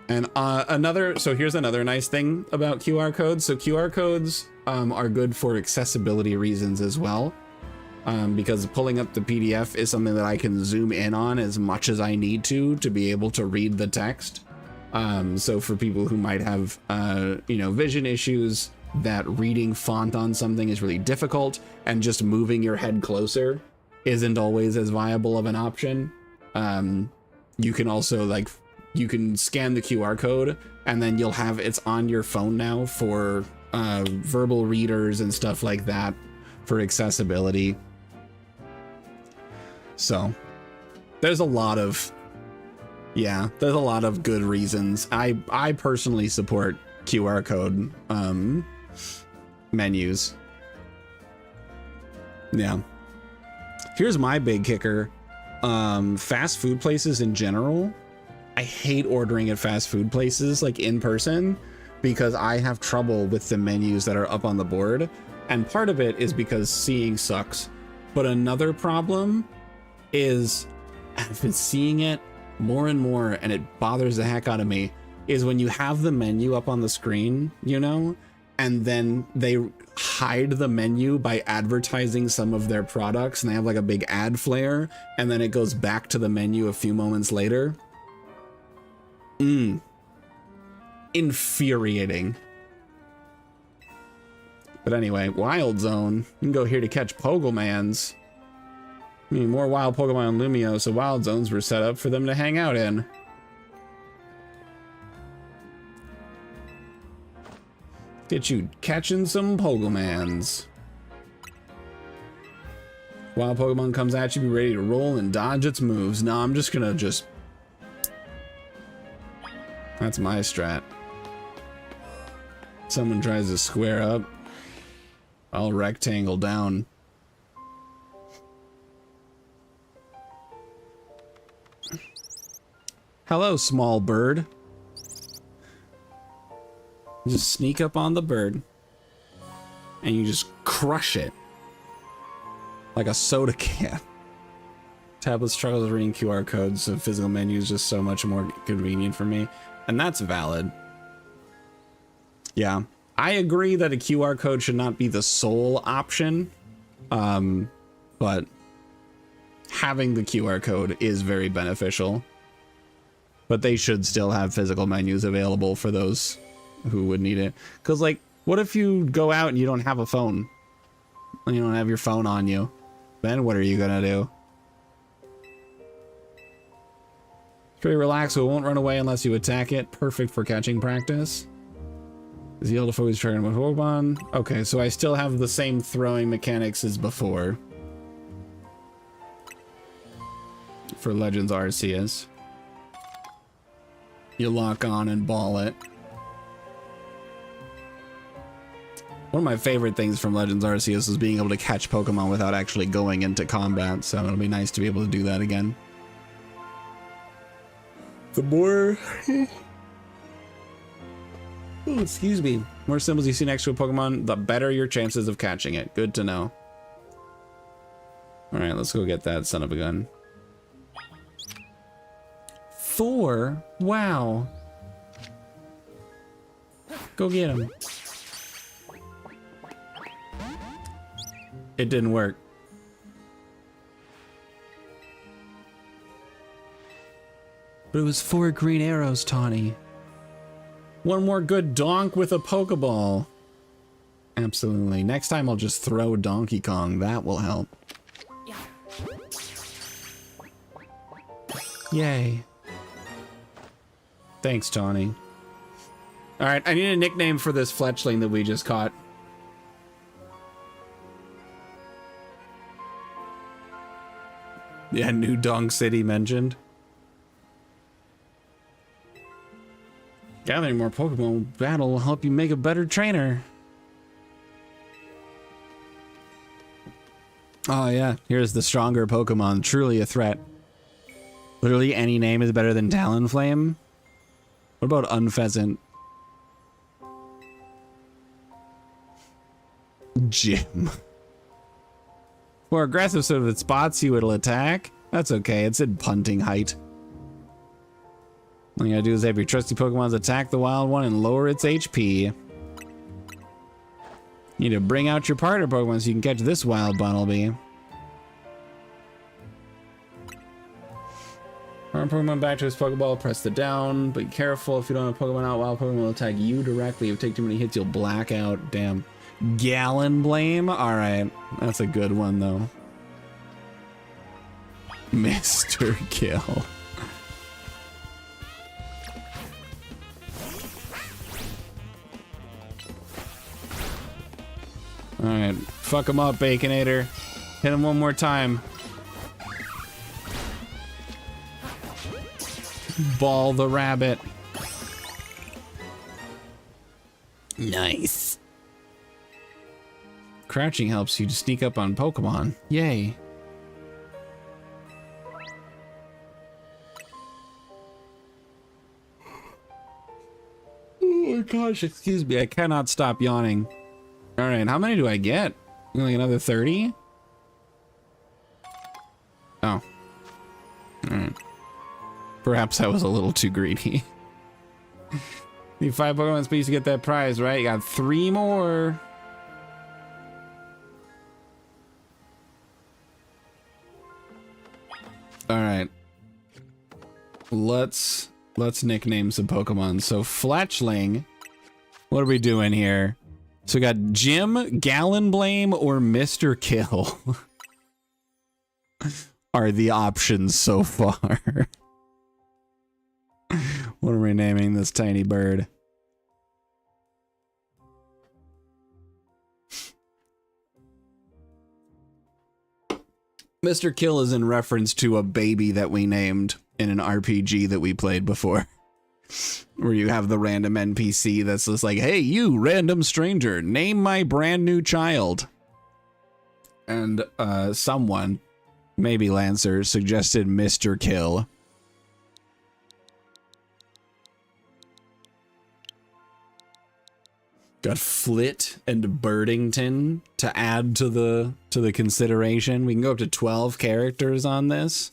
And so here's another nice thing about QR codes. So QR codes are good for accessibility reasons as well. Because pulling up the PDF is something that I can zoom in on as much as I need to be able to read the text. So for people who might have, vision issues, that reading font on something is really difficult, and just moving your head closer isn't always as viable of an option. You can also you can scan the QR code, and then it's on your phone now for verbal readers and stuff like that for accessibility. So there's a lot of good reasons. I personally support QR code menus. Yeah. Here's my big kicker. Fast food places in general, I hate ordering at fast food places in person, because I have trouble with the menus that are up on the board. And part of it is because seeing sucks. But another problem is, I've been seeing it more and more, and it bothers the heck out of me, is when you have the menu up on the screen, and then they hide the menu by advertising some of their products, and they have a big ad flare, and then it goes back to the menu a few moments later. Infuriating. But anyway, Wild Zone. You can go here to catch Pogemans. I mean, more wild Pokemon in Lumio, so wild zones were set up for them to hang out in. Get you catching some Pogemans. Wild Pokemon comes at you, be ready to roll and dodge its moves. No, I'm just gonna That's my strat. Someone tries to square up, I'll rectangle down. Hello, small bird. You just sneak up on the bird, and you just crush it like a soda can. Tablet struggles with reading QR codes, so physical menus just so much more convenient for me, and that's valid. Yeah, I agree that a QR code should not be the sole option, but having the QR code is very beneficial. But they should still have physical menus available for those who would need it. Because, what if you go out and you don't have a phone? And you don't have your phone on you? Then what are you gonna do? It's pretty relaxed, so it won't run away unless you attack it. Perfect for catching practice. Is able to focus trigger with Pokemon. Okay, so I still have the same throwing mechanics as before. For Legends Arceus. You lock on and ball it. One of my favorite things from Legends Arceus is being able to catch Pokemon without actually going into combat, so it'll be nice to be able to do that again. The more... oh, excuse me. More symbols you see next to a Pokemon, the better your chances of catching it. Good to know. Alright, let's go get that son of a gun. Thor? Wow. Go get him. It didn't work. But it was 4 green arrows, Tawny. One more good donk with a Pokeball. Absolutely. Next time I'll just throw Donkey Kong. That will help. Yeah. Yay. Thanks, Tawny. Alright, I need a nickname for this Fletchling that we just caught. Yeah, New Donk City mentioned. Gathering more Pokemon battle will help you make a better trainer. Oh yeah, here's the stronger Pokemon, truly a threat. Literally any name is better than Talonflame. What about Unpheasant? Jim. More aggressive, so if it spots you, it'll attack. That's okay, it's in punting height. All you gotta do is have your trusty Pokemons attack the wild one and lower its HP. You need to bring out your partner Pokemon so you can catch this wild Bunnelby. Arm Pokemon back to his Pokeball, press the down. Be careful, if you don't have Pokemon out, wild Pokemon will attack you directly. If you take too many hits, you'll black out. Damn. Gallenblame? Alright, that's a good one though. Mr. Kill. Alright, fuck him up, Baconator. Hit him one more time. Ball the rabbit. Nice. Crouching helps you to sneak up on Pokemon. Yay. Oh my gosh, excuse me, I cannot stop yawning. Alright, how many do I get? Like another 30? Oh. Alright. Perhaps I was a little too greedy. Need 5 Pokemon species to get that prize, right? You got 3 more. Alright. Let's nickname some Pokemon. So Fletchling. What are we doing here? So we got Jim, Gallenblame, or Mr. Kill are the options so far. What are we naming this tiny bird? Mr. Kill is in reference to a baby that we named in an RPG that we played before. Where you have the random NPC that's just like, hey, you random stranger, name my brand new child. And someone, maybe Lancer, suggested Mr. Kill. Got Flit and Birdington to add to the consideration. We can go up to 12 characters on this.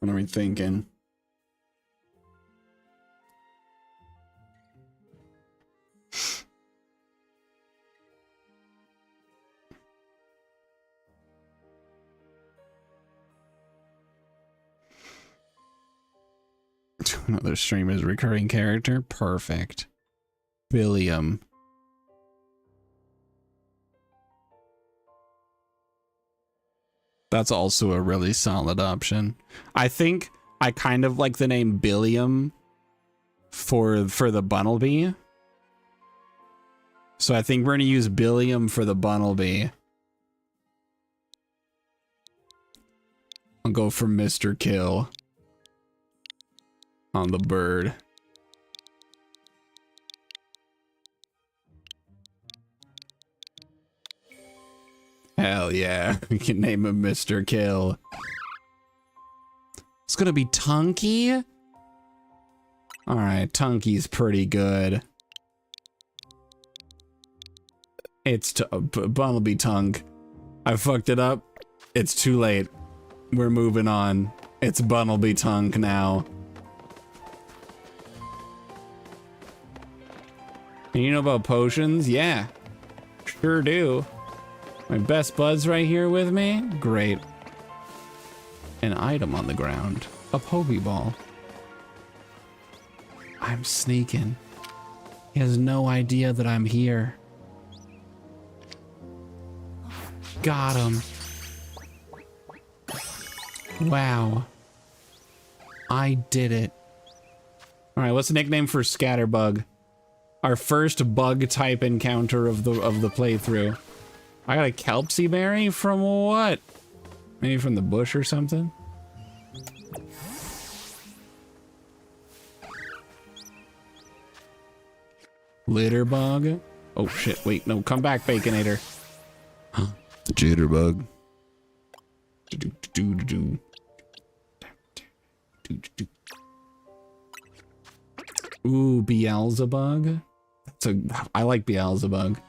What are we thinking? Another streamer's recurring character. Perfect. Billiam. That's also a really solid option. I think I kind of like the name Billiam for the Bunnelby. So I think we're going to use Billiam for the Bunnelby. I'll go for Mr. Kill on the bird. Hell yeah, we can name him Mr. Kill. It's gonna be Tunky? Alright, Tunky's pretty good. It's Bunnelby Tunk. I fucked it up. It's too late. We're moving on. It's Bunnelby Tunk now. And you know about potions? Yeah, sure do. My best bud's right here with me. Great. An item on the ground. A Pokeball. I'm sneaking. He has no idea that I'm here. Got him. Wow. I did it. All right, what's the nickname for Scatterbug? Our first bug type encounter of the playthrough. I got a Kelpsie berry from what? Maybe from the bush or something? Litterbug? Oh shit, wait, no, come back, Baconator. Huh? The Jitterbug. Ooh, Beelzebug? I like Beelzebug.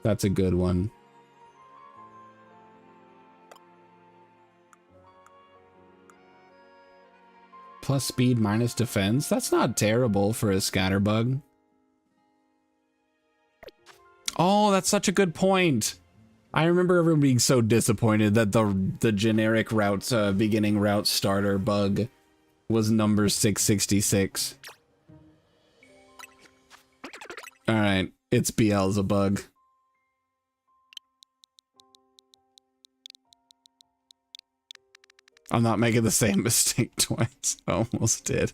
That's a good one. Plus speed minus defense? That's not terrible for a Scatterbug. Oh, that's such a good point. I remember everyone being so disappointed that the generic route, beginning route starter bug was number 666. All right, it's Beelzebug. I'm not making the same mistake twice. I almost did.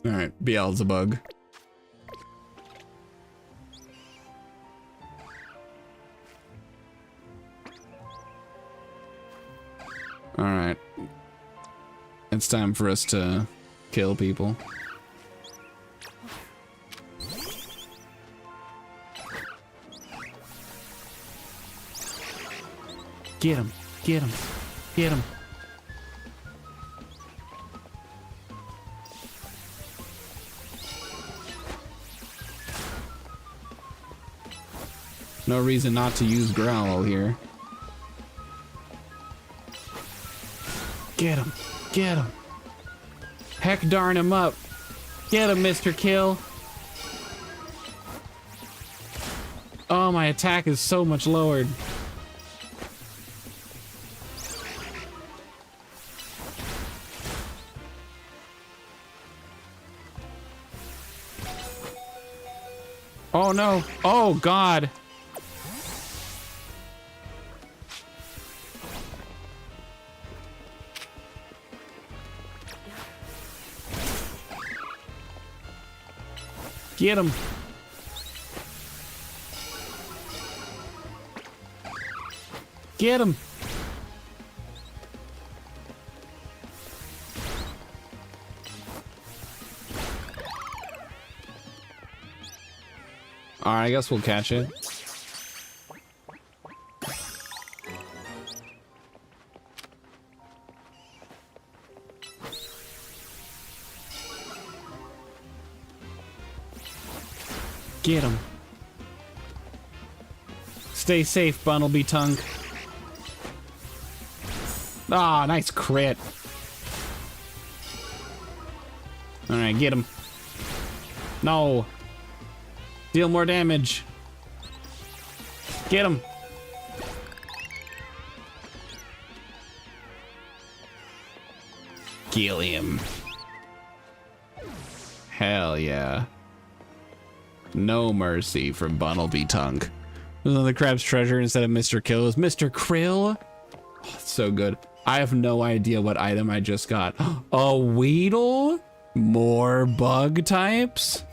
All right, Beelzebug. All right. It's time for us to kill people. Get him, get him, get him. No reason not to use Growl here. Get him, get him. Heck darn him up. Get him, Mr. Kill. Oh, my attack is so much lowered. Oh no, oh God. Get him. Get him. All right, I guess we'll catch it. Get him. Stay safe, Bunnelby Tongue. Ah, nice crit. All right, get him. No. Deal more damage. Get him. Kill him. Hell yeah. No mercy from Bunnelby Tongue. The crab's treasure instead of Mr. Kill is Mr. Krill. Oh, it's so good. I have no idea what item I just got. A Weedle? More bug types?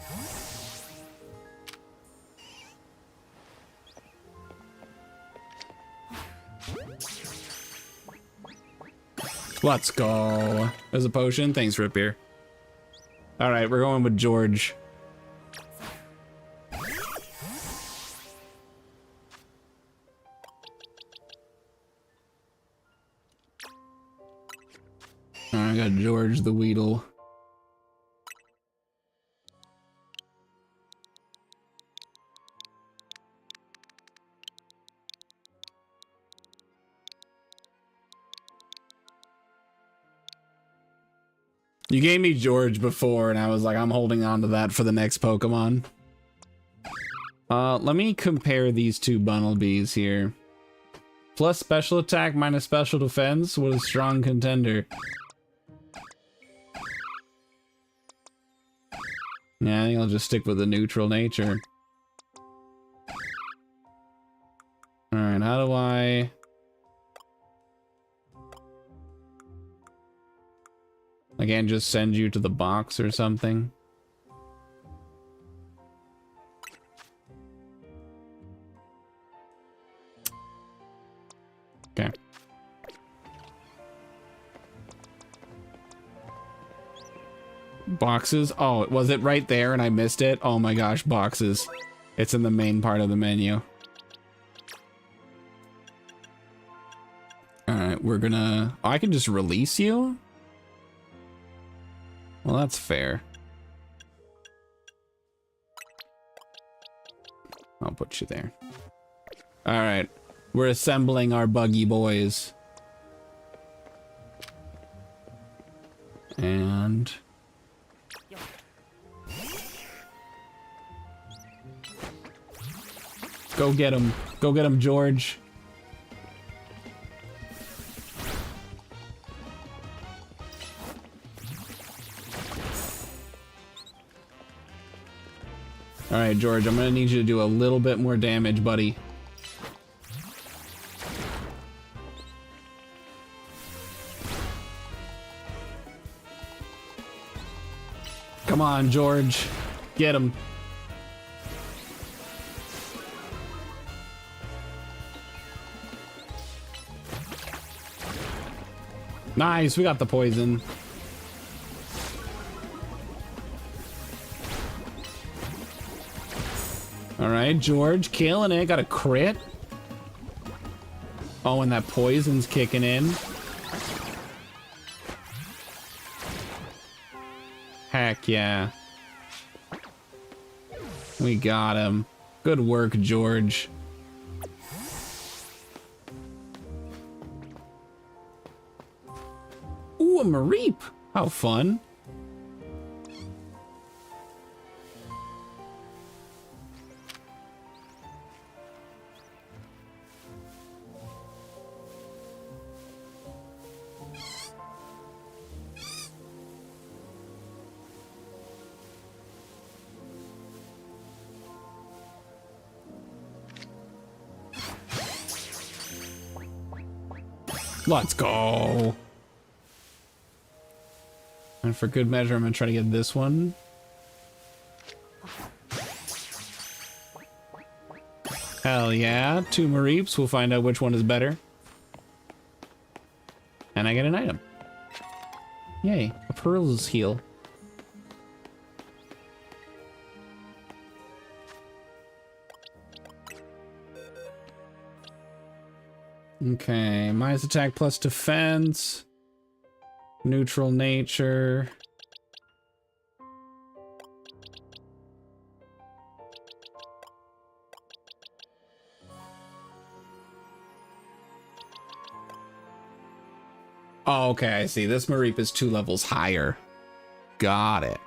Let's go. There's a potion. Thanks, Rip Beer. All right, we're going with George. All right, I got George the Weedle. You gave me George before, and I was like, I'm holding on to that for the next Pokemon. Let me compare these two Bunnelbees here. Plus special attack, minus special defense. What a strong contender. Yeah, I think I'll just stick with the neutral nature. Alright, how do I... I can't just send you to the box or something? Okay. Boxes? Oh, was it right there and I missed it? Oh my gosh, boxes. It's in the main part of the menu. Alright, we're gonna... Oh, I can just release you? Well, that's fair. I'll put you there. Alright, we're assembling our buggy boys. And... Go get him. Go get him, George. Alright, George, I'm gonna need you to do a little bit more damage, buddy. Come on, George. Get him. Nice, we got the poison. Alright, George, killing it. Got a crit. Oh, and that poison's kicking in. Heck yeah. We got him. Good work, George. Ooh, a Mareep. How fun. Let's go. And for good measure, I'm gonna try to get this one. Hell yeah. 2 Mareeps. We'll find out which one is better. And I get an item. Yay. A Pearl's Heal. Okay. Minus attack plus defense. Neutral nature. Oh, okay, I see. This Mareep is 2 levels higher. Got it.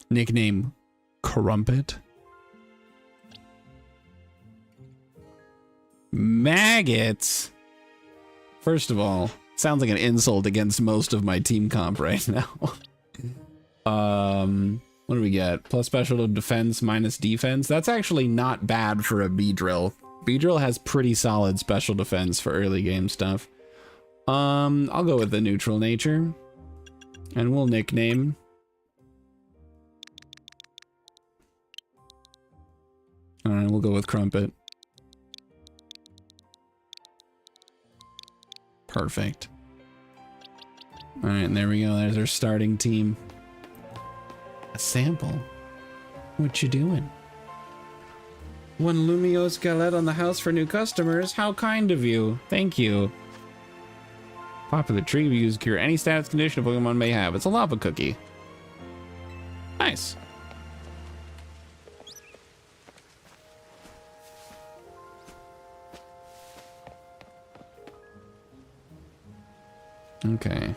Nickname Crumpet. Maggots. First of all, sounds like an insult against most of my team comp right now. What do we get? Plus special defense, minus defense. That's actually not bad for a Beedrill. Beedrill has pretty solid special defense for early game stuff. I'll go with the neutral nature. And we'll nickname. Alright, we'll go with Crumpet. Perfect. Alright, and there we go. There's our starting team. A sample? What you doing? 1 Lumiose Galette on the house for new customers. How kind of you. Thank you. Popular tree views cure any status condition a Pokemon may have. It's a lava cookie. Nice. Okay.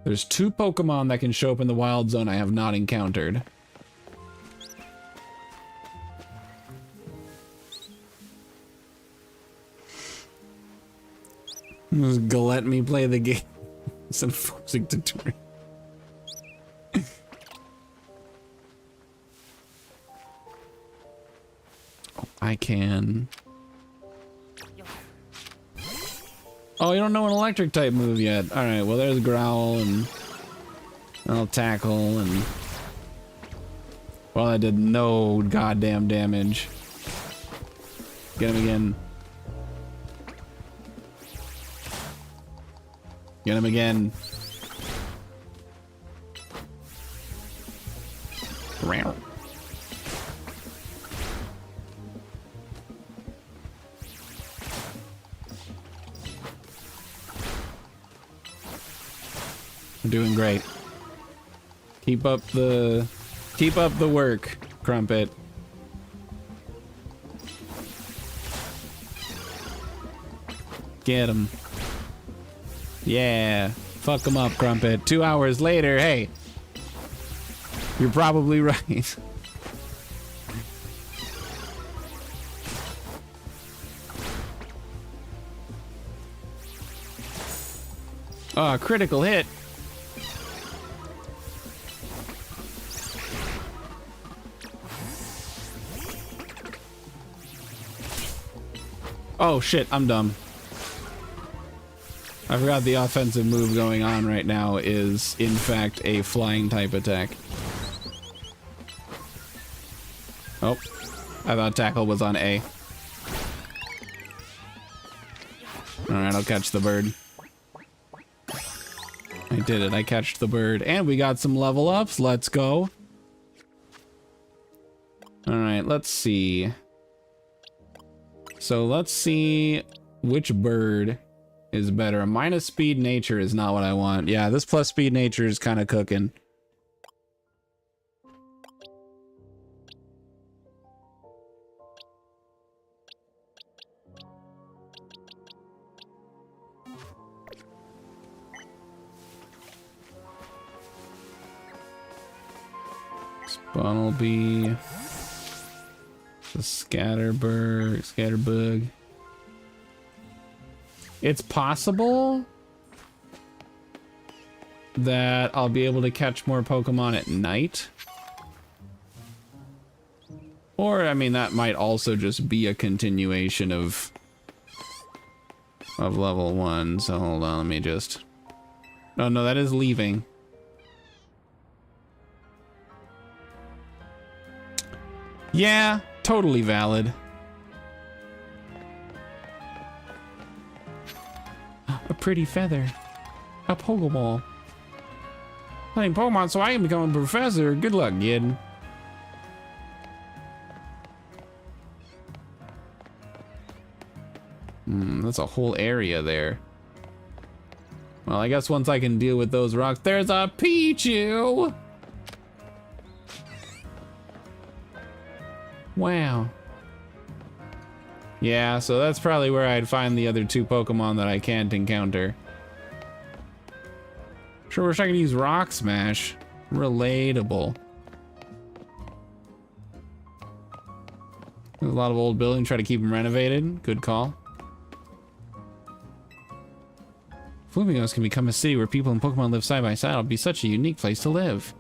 There's 2 Pokemon that can show up in the wild zone I have not encountered. Just let me play the game instead of forcing tutorial. I can. Oh, you don't know an electric type move yet. All right, well there's Growl and I'll tackle and well, I did no goddamn damage. Get him again. Get him again. Round. I'm doing great. Keep up the work, Crumpet. Get him. Yeah. Fuck him up, Crumpet. 2 hours later, hey. You're probably right. Oh, critical hit. Oh shit, I'm dumb. I forgot the offensive move going on right now is, in fact, a flying type attack. Oh, I thought tackle was on A. Alright, I'll catch the bird. I did it, I catched the bird. And we got some level ups, let's go. Alright, let's see. So let's see which bird is better. A minus speed nature is not what I want. Yeah, this plus speed nature is kind of cooking. Bunnelby. The Scatterbug. It's possible that I'll be able to catch more Pokemon at night. Or, I mean, that might also just be a continuation of level 1. So hold on, let me just... Oh, no, that is leaving. Yeah, totally valid. A pretty feather. A Pokeball. Playing Pokemon so I can become a professor. Good luck, kid. That's a whole area there. Well, I guess once I can deal with those rocks, there's a Pichu! Wow. Yeah, so that's probably where I'd find the other 2 Pokemon that I can't encounter. Sure wish I could use Rock Smash. Relatable. There's a lot of old buildings, try to keep them renovated. Good call. Flumigos can become a city where people and Pokemon live side by side. It'll be such a unique place to live.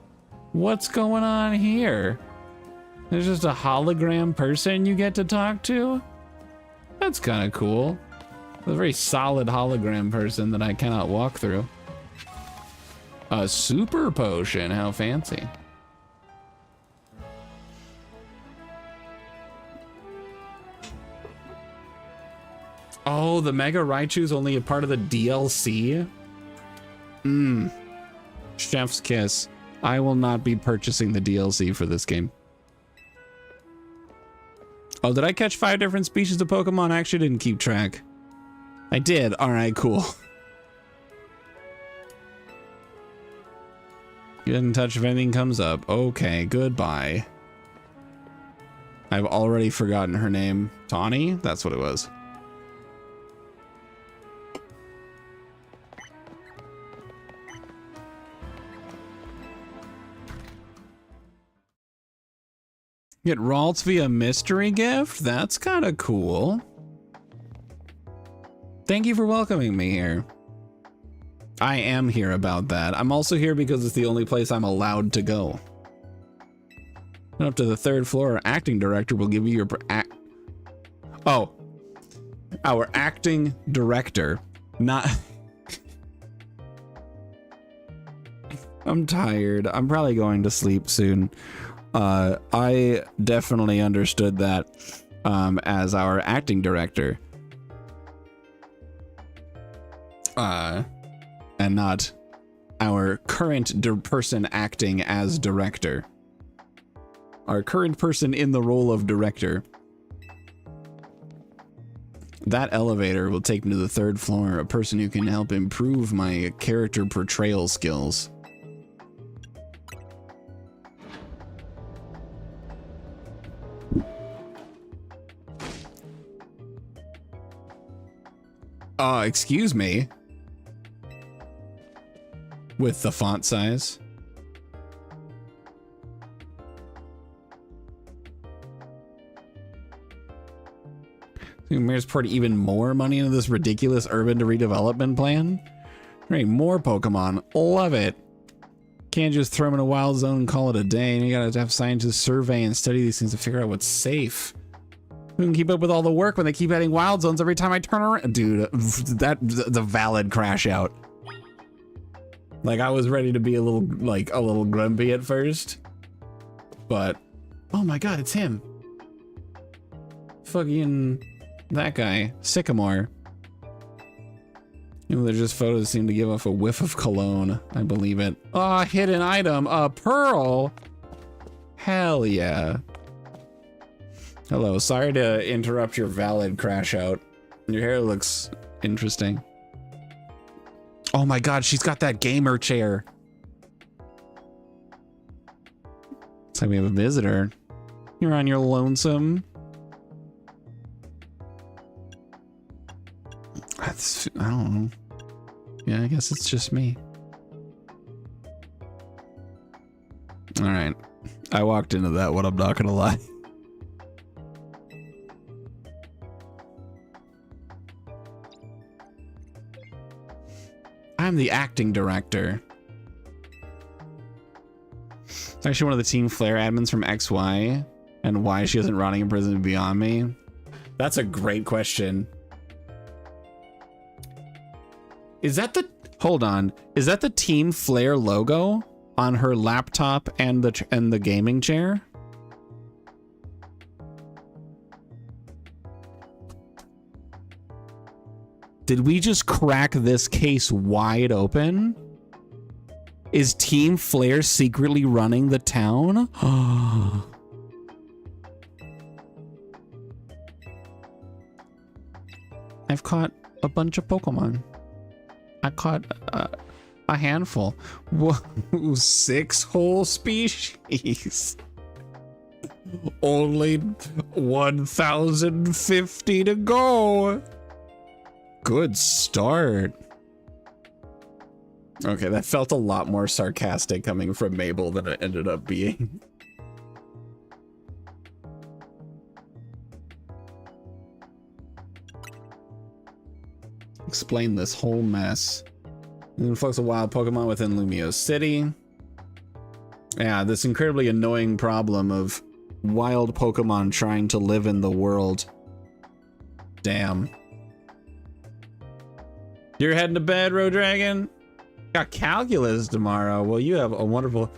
What's going on here? There's just a hologram person you get to talk to? That's kind of cool. A very solid hologram person that I cannot walk through. A super potion, how fancy. Oh, the Mega Raichu's only a part of the DLC? Chef's kiss. I will not be purchasing the DLC for this game. Oh, did I catch 5 different species of Pokemon? I actually didn't keep track. I did. All right, cool. Get in touch if anything comes up. Okay, goodbye. I've already forgotten her name. Tawny? That's what it was. Get Ralts via mystery gift? That's kind of cool. Thank you for welcoming me here. I am here about that. I'm also here because it's the only place I'm allowed to go. And up to the 3rd floor, our acting director will give you your our acting director, not... I'm tired. I'm probably going to sleep soon. I definitely understood that as our acting director. And not our current person acting as director. Our current person in the role of director. That elevator will take me to the 3rd floor, a person who can help improve my character portrayal skills. Excuse me. With the font size. Mayor's poured even more money into this ridiculous urban redevelopment plan. Right, more Pokemon. Love it. Can't just throw them in a wild zone and call it a day. And you gotta have scientists survey and study these things to figure out what's safe. Who can keep up with all the work when they keep adding wild zones every time I turn around? Dude, that's a valid crash out. Like, I was ready to be a little grumpy at first. But, oh my god, it's him. Fucking that guy, Sycamore. You know, they're just photos seem to give off a whiff of cologne. I believe it. Oh, hidden item, a pearl. Hell yeah. Hello, sorry to interrupt your valid crash out. Your hair looks interesting. Oh my god, she's got that gamer chair. Looks like we have a visitor. You're on your lonesome. I don't know. Yeah, I guess it's just me. All right. I walked into that one, I'm not gonna lie. I'm the acting director. It's actually one of the Team Flare admins from XY, and why she isn't rotting in prison beyond me. That's a great question. Is that the, hold on, is that the Team Flare logo on her laptop and the gaming chair? Did we just crack this case wide open? Is Team Flare secretly running the town? I've caught a bunch of Pokemon. I caught a handful. Whoa, 6 whole species. Only 1,050 to go. Good start. Okay, that felt a lot more sarcastic coming from Mabel than it ended up being. Explain this whole mess. Influx of wild Pokemon within Lumio City. Yeah, this incredibly annoying problem of wild Pokemon trying to live in the world. Damn. You're heading to bed, Rodragon? Got calculus tomorrow. Well, you have a wonderful...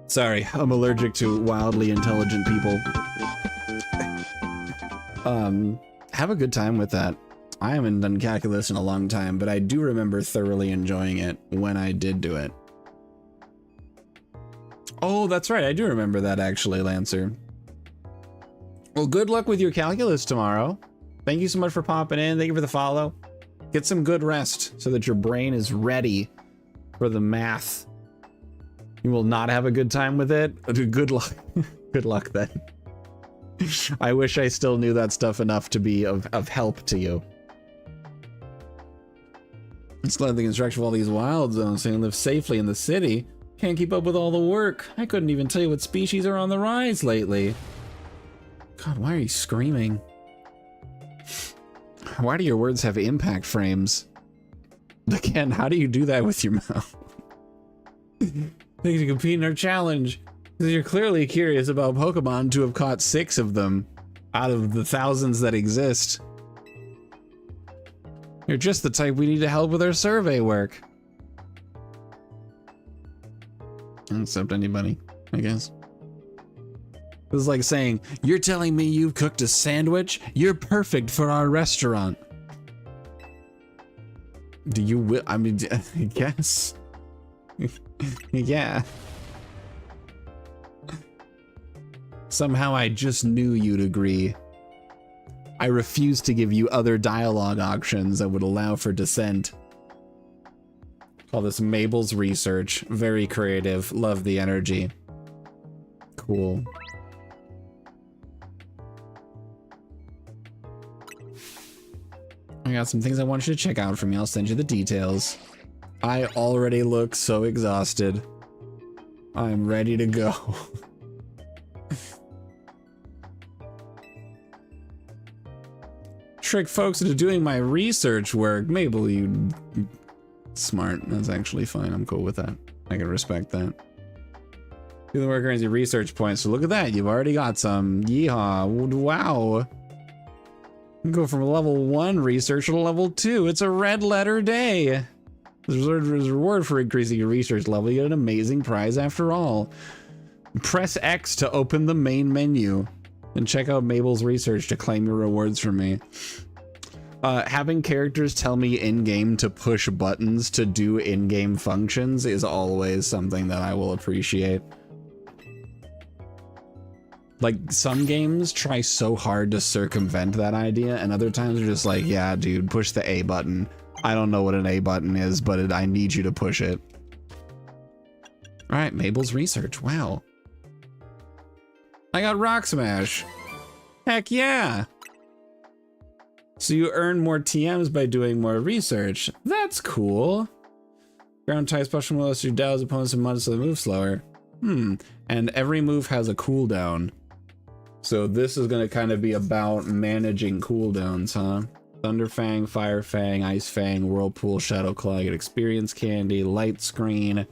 Sorry, I'm allergic to wildly intelligent people. Have a good time with that. I haven't done calculus in a long time, but I do remember thoroughly enjoying it when I did do it. Oh, that's right. I do remember that actually, Lancer. Well, good luck with your calculus tomorrow. Thank you so much for popping in. Thank you for the follow. Get some good rest so that your brain is ready for the math. You will not have a good time with it. Good luck. Good luck then. I wish I still knew that stuff enough to be of help to you. Let's let the construction of all these wild zones so you can live safely in the city. Can't keep up with all the work. I couldn't even tell you what species are on the rise lately. God, why are you screaming? Why do your words have impact frames? Again, how do you do that with your mouth? Think to compete in our challenge. Because you're clearly curious about Pokemon to have caught 6 of them out of the thousands that exist. You're just the type we need to help with our survey work. Except anybody, I guess. It was like saying, you're telling me you've cooked a sandwich? You're perfect for our restaurant. Do you I mean, I guess. Yeah. Somehow I just knew you'd agree. I refuse to give you other dialogue options that would allow for dissent. Call this Mabel's research. Very creative. Love the energy. Cool. I got some things I want you to check out from you. I'll send you the details. I already look so exhausted. I'm ready to go. Trick folks into doing my research work. Mabel, you smart. That's actually fine. I'm cool with that. I can respect that. Do the work earns you research points. So look at that. You've already got some. Yeehaw. Wow. You go from level 1 research to level 2. It's a red letter day. There's a reward for increasing your research level. You get an amazing prize after all. Press X to open the main menu and check out Mabel's research to claim your rewards from me. Having characters tell me in-game to push buttons to do in-game functions is always something that I will appreciate. Like, some games try so hard to circumvent that idea, and other times they're just like, yeah, dude, push the A button. I don't know what an A button is, but I need you to push it. All right, Mabel's research. Wow. I got Rock Smash. Heck yeah. So you earn more TMs by doing more research. That's cool. Ground type special move lets you douse opponents and modestly move slower. And every move has a cooldown. So this is going to kind of be about managing cooldowns, huh? Thunder Fang, Fire Fang, Ice Fang, Whirlpool, Shadow Claw, get Experience Candy, Light Screen,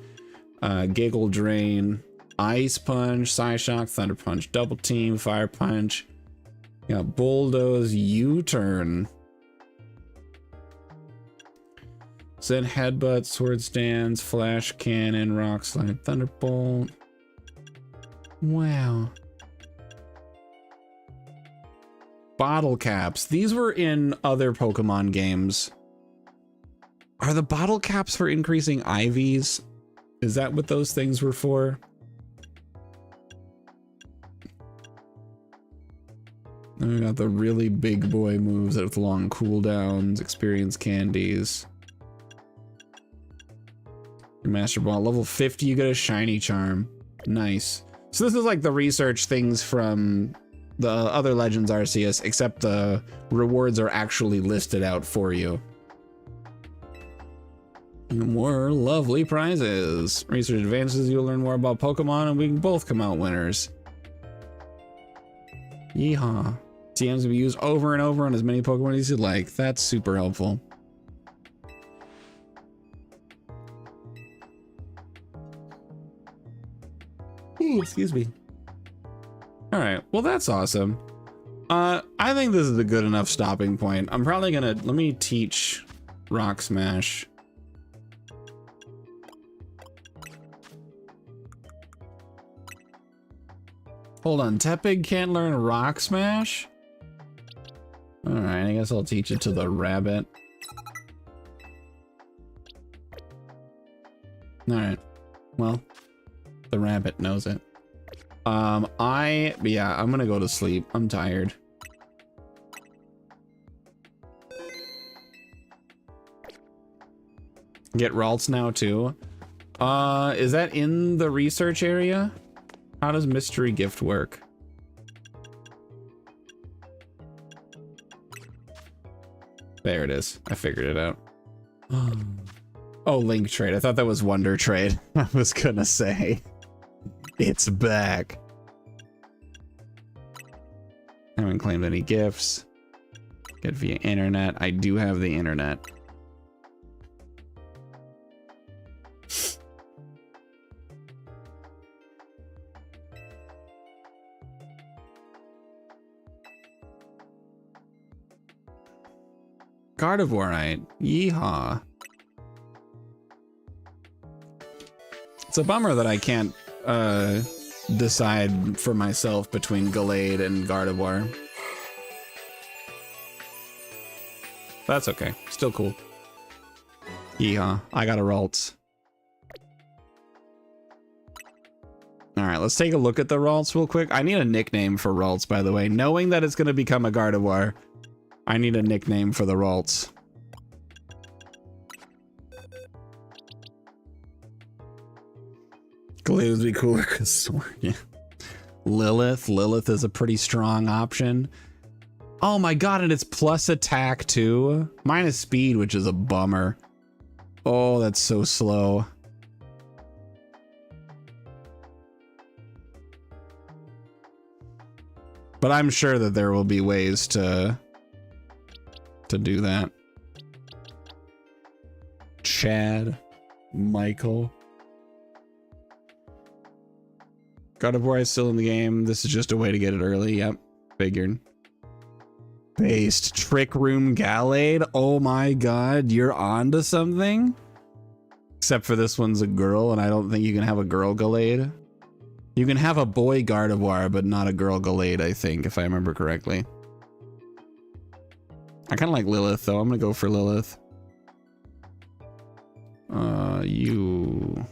Giggle Drain, Ice Punch, Psyshock, Thunder Punch, Double Team, Fire Punch. You got Bulldoze, U-Turn. Zen Headbutt, Swords Dance, Flash Cannon, Rock Slide, Thunderbolt. Wow. Bottle caps. These were in other Pokemon games. Are the bottle caps for increasing IVs? Is that what those things were for? Then we got the really big boy moves with long cooldowns, experience candies. Your Master Ball. Level 50, you get a shiny charm. Nice. So this is like the research things from the other Legends Arceus, except the rewards are actually listed out for you. More lovely prizes. Research advances, you'll learn more about Pokemon, and we can both come out winners. Yeehaw. TMs will be used over and over on as many Pokemon as you'd like. That's super helpful. Ooh, excuse me. All right, well, that's awesome. I think this is a good enough stopping point. I'm probably gonna, let me teach Rock Smash. Hold on, Tepig can't learn Rock Smash? All right, I guess I'll teach it to the rabbit. All right, well, the rabbit knows it. Yeah, I'm gonna go to sleep. I'm tired. Get Ralts now too. Is that in the research area? How does mystery gift work? There it is. I figured it out. Oh, Link Trade. I thought that was Wonder Trade. I was gonna say. It's back. I haven't claimed any gifts. Get via internet. I do have the internet. Gardevoirite. Yeehaw. It's a bummer that I can't decide for myself between Gallade and Gardevoir. That's okay. Still cool. Yeehaw. I got a Ralts. Alright, let's take a look at the Ralts real quick. I need a nickname for Ralts, by the way. Knowing that it's going to become a Gardevoir, I need a nickname for the Ralts. Gallade would be cooler because yeah. Lilith. Lilith is a pretty strong option. Oh my god, and it's plus attack too. Minus speed, which is a bummer. Oh, that's so slow. But I'm sure that there will be ways to do that. Chad, Michael. Gardevoir is still in the game. This is just a way to get it early. Yep, figured. Based Trick Room Gallade. Oh my god, you're on to something? Except for this one's a girl, and I don't think you can have a girl Gallade. You can have a boy Gardevoir, but not a girl Gallade, I think, if I remember correctly. I kind of like Lilith, though. I'm going to go for Lilith. You...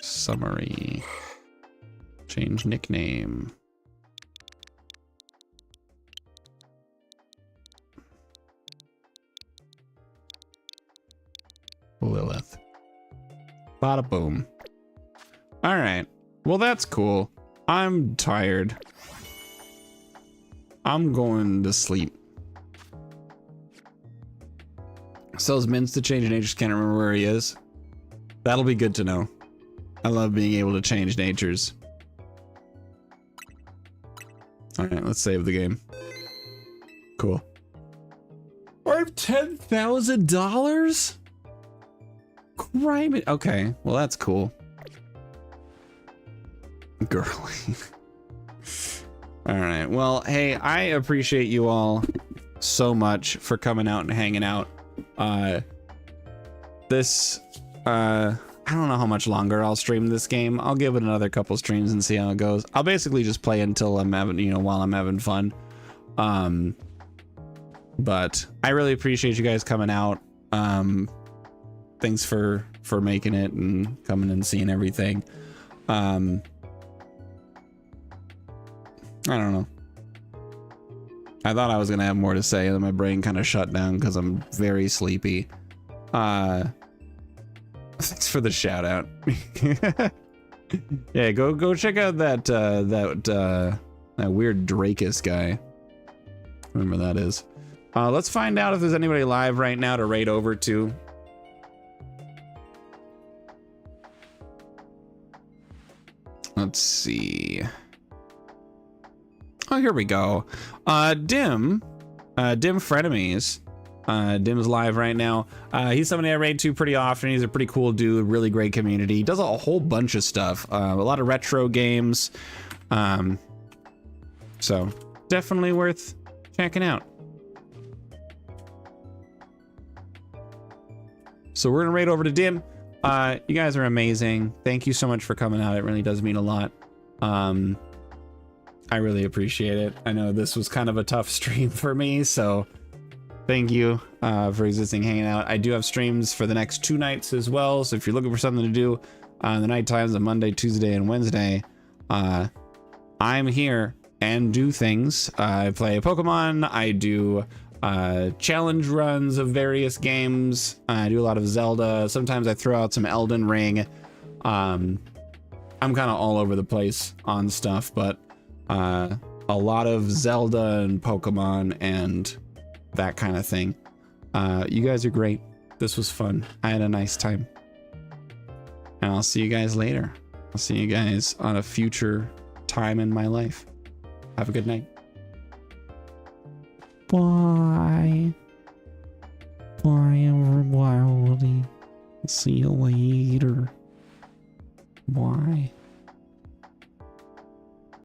Summary. Change nickname. Lilith. Bada boom. All right. Well, that's cool. I'm tired. I'm going to sleep. Sells mints to change natures. Can't remember where he is. That'll be good to know. I love being able to change natures. All right, let's save the game. Cool. I have $10,000? Crime. Okay, well that's cool. Girly. All right. Well, hey, I appreciate you all so much for coming out and hanging out. I don't know how much longer I'll stream this game. I'll give it another couple streams and see how it goes. I'll basically just play until I'm having, while I'm having fun. But I really appreciate you guys coming out. Thanks for making it and coming and seeing everything. I don't know. I thought I was gonna have more to say, and then my brain kind of shut down because I'm very sleepy. Thanks for the shout out. Yeah, go check out that weird Drakus guy. Whoever that is. Let's find out if there's anybody live right now to raid over to. Let's see. Oh, here we go. Dim Frenemies. Dim's live right now. He's somebody I raid to pretty often. He's a pretty cool dude, really great community. He does a whole bunch of stuff, a lot of retro games. So definitely worth checking out. So we're gonna raid over to Dim. You guys are amazing. Thank you so much for coming out. It really does mean a lot. I really appreciate it. I know this was kind of a tough stream for me, so thank you for existing, hanging out. I do have streams for the next 2 nights as well, so if you're looking for something to do on the night times on Monday, Tuesday, and Wednesday, I'm here and do things. I play Pokemon. I do challenge runs of various games. I do a lot of Zelda. Sometimes I throw out some Elden Ring. I'm kind of all over the place on stuff, but a lot of Zelda and Pokemon and that kind of thing. You guys are great. This was fun. I had a nice time. And I'll see you guys later. I'll see you guys on a future time in my life. Have a good night. Bye. Bye, everybody. See you later. Bye.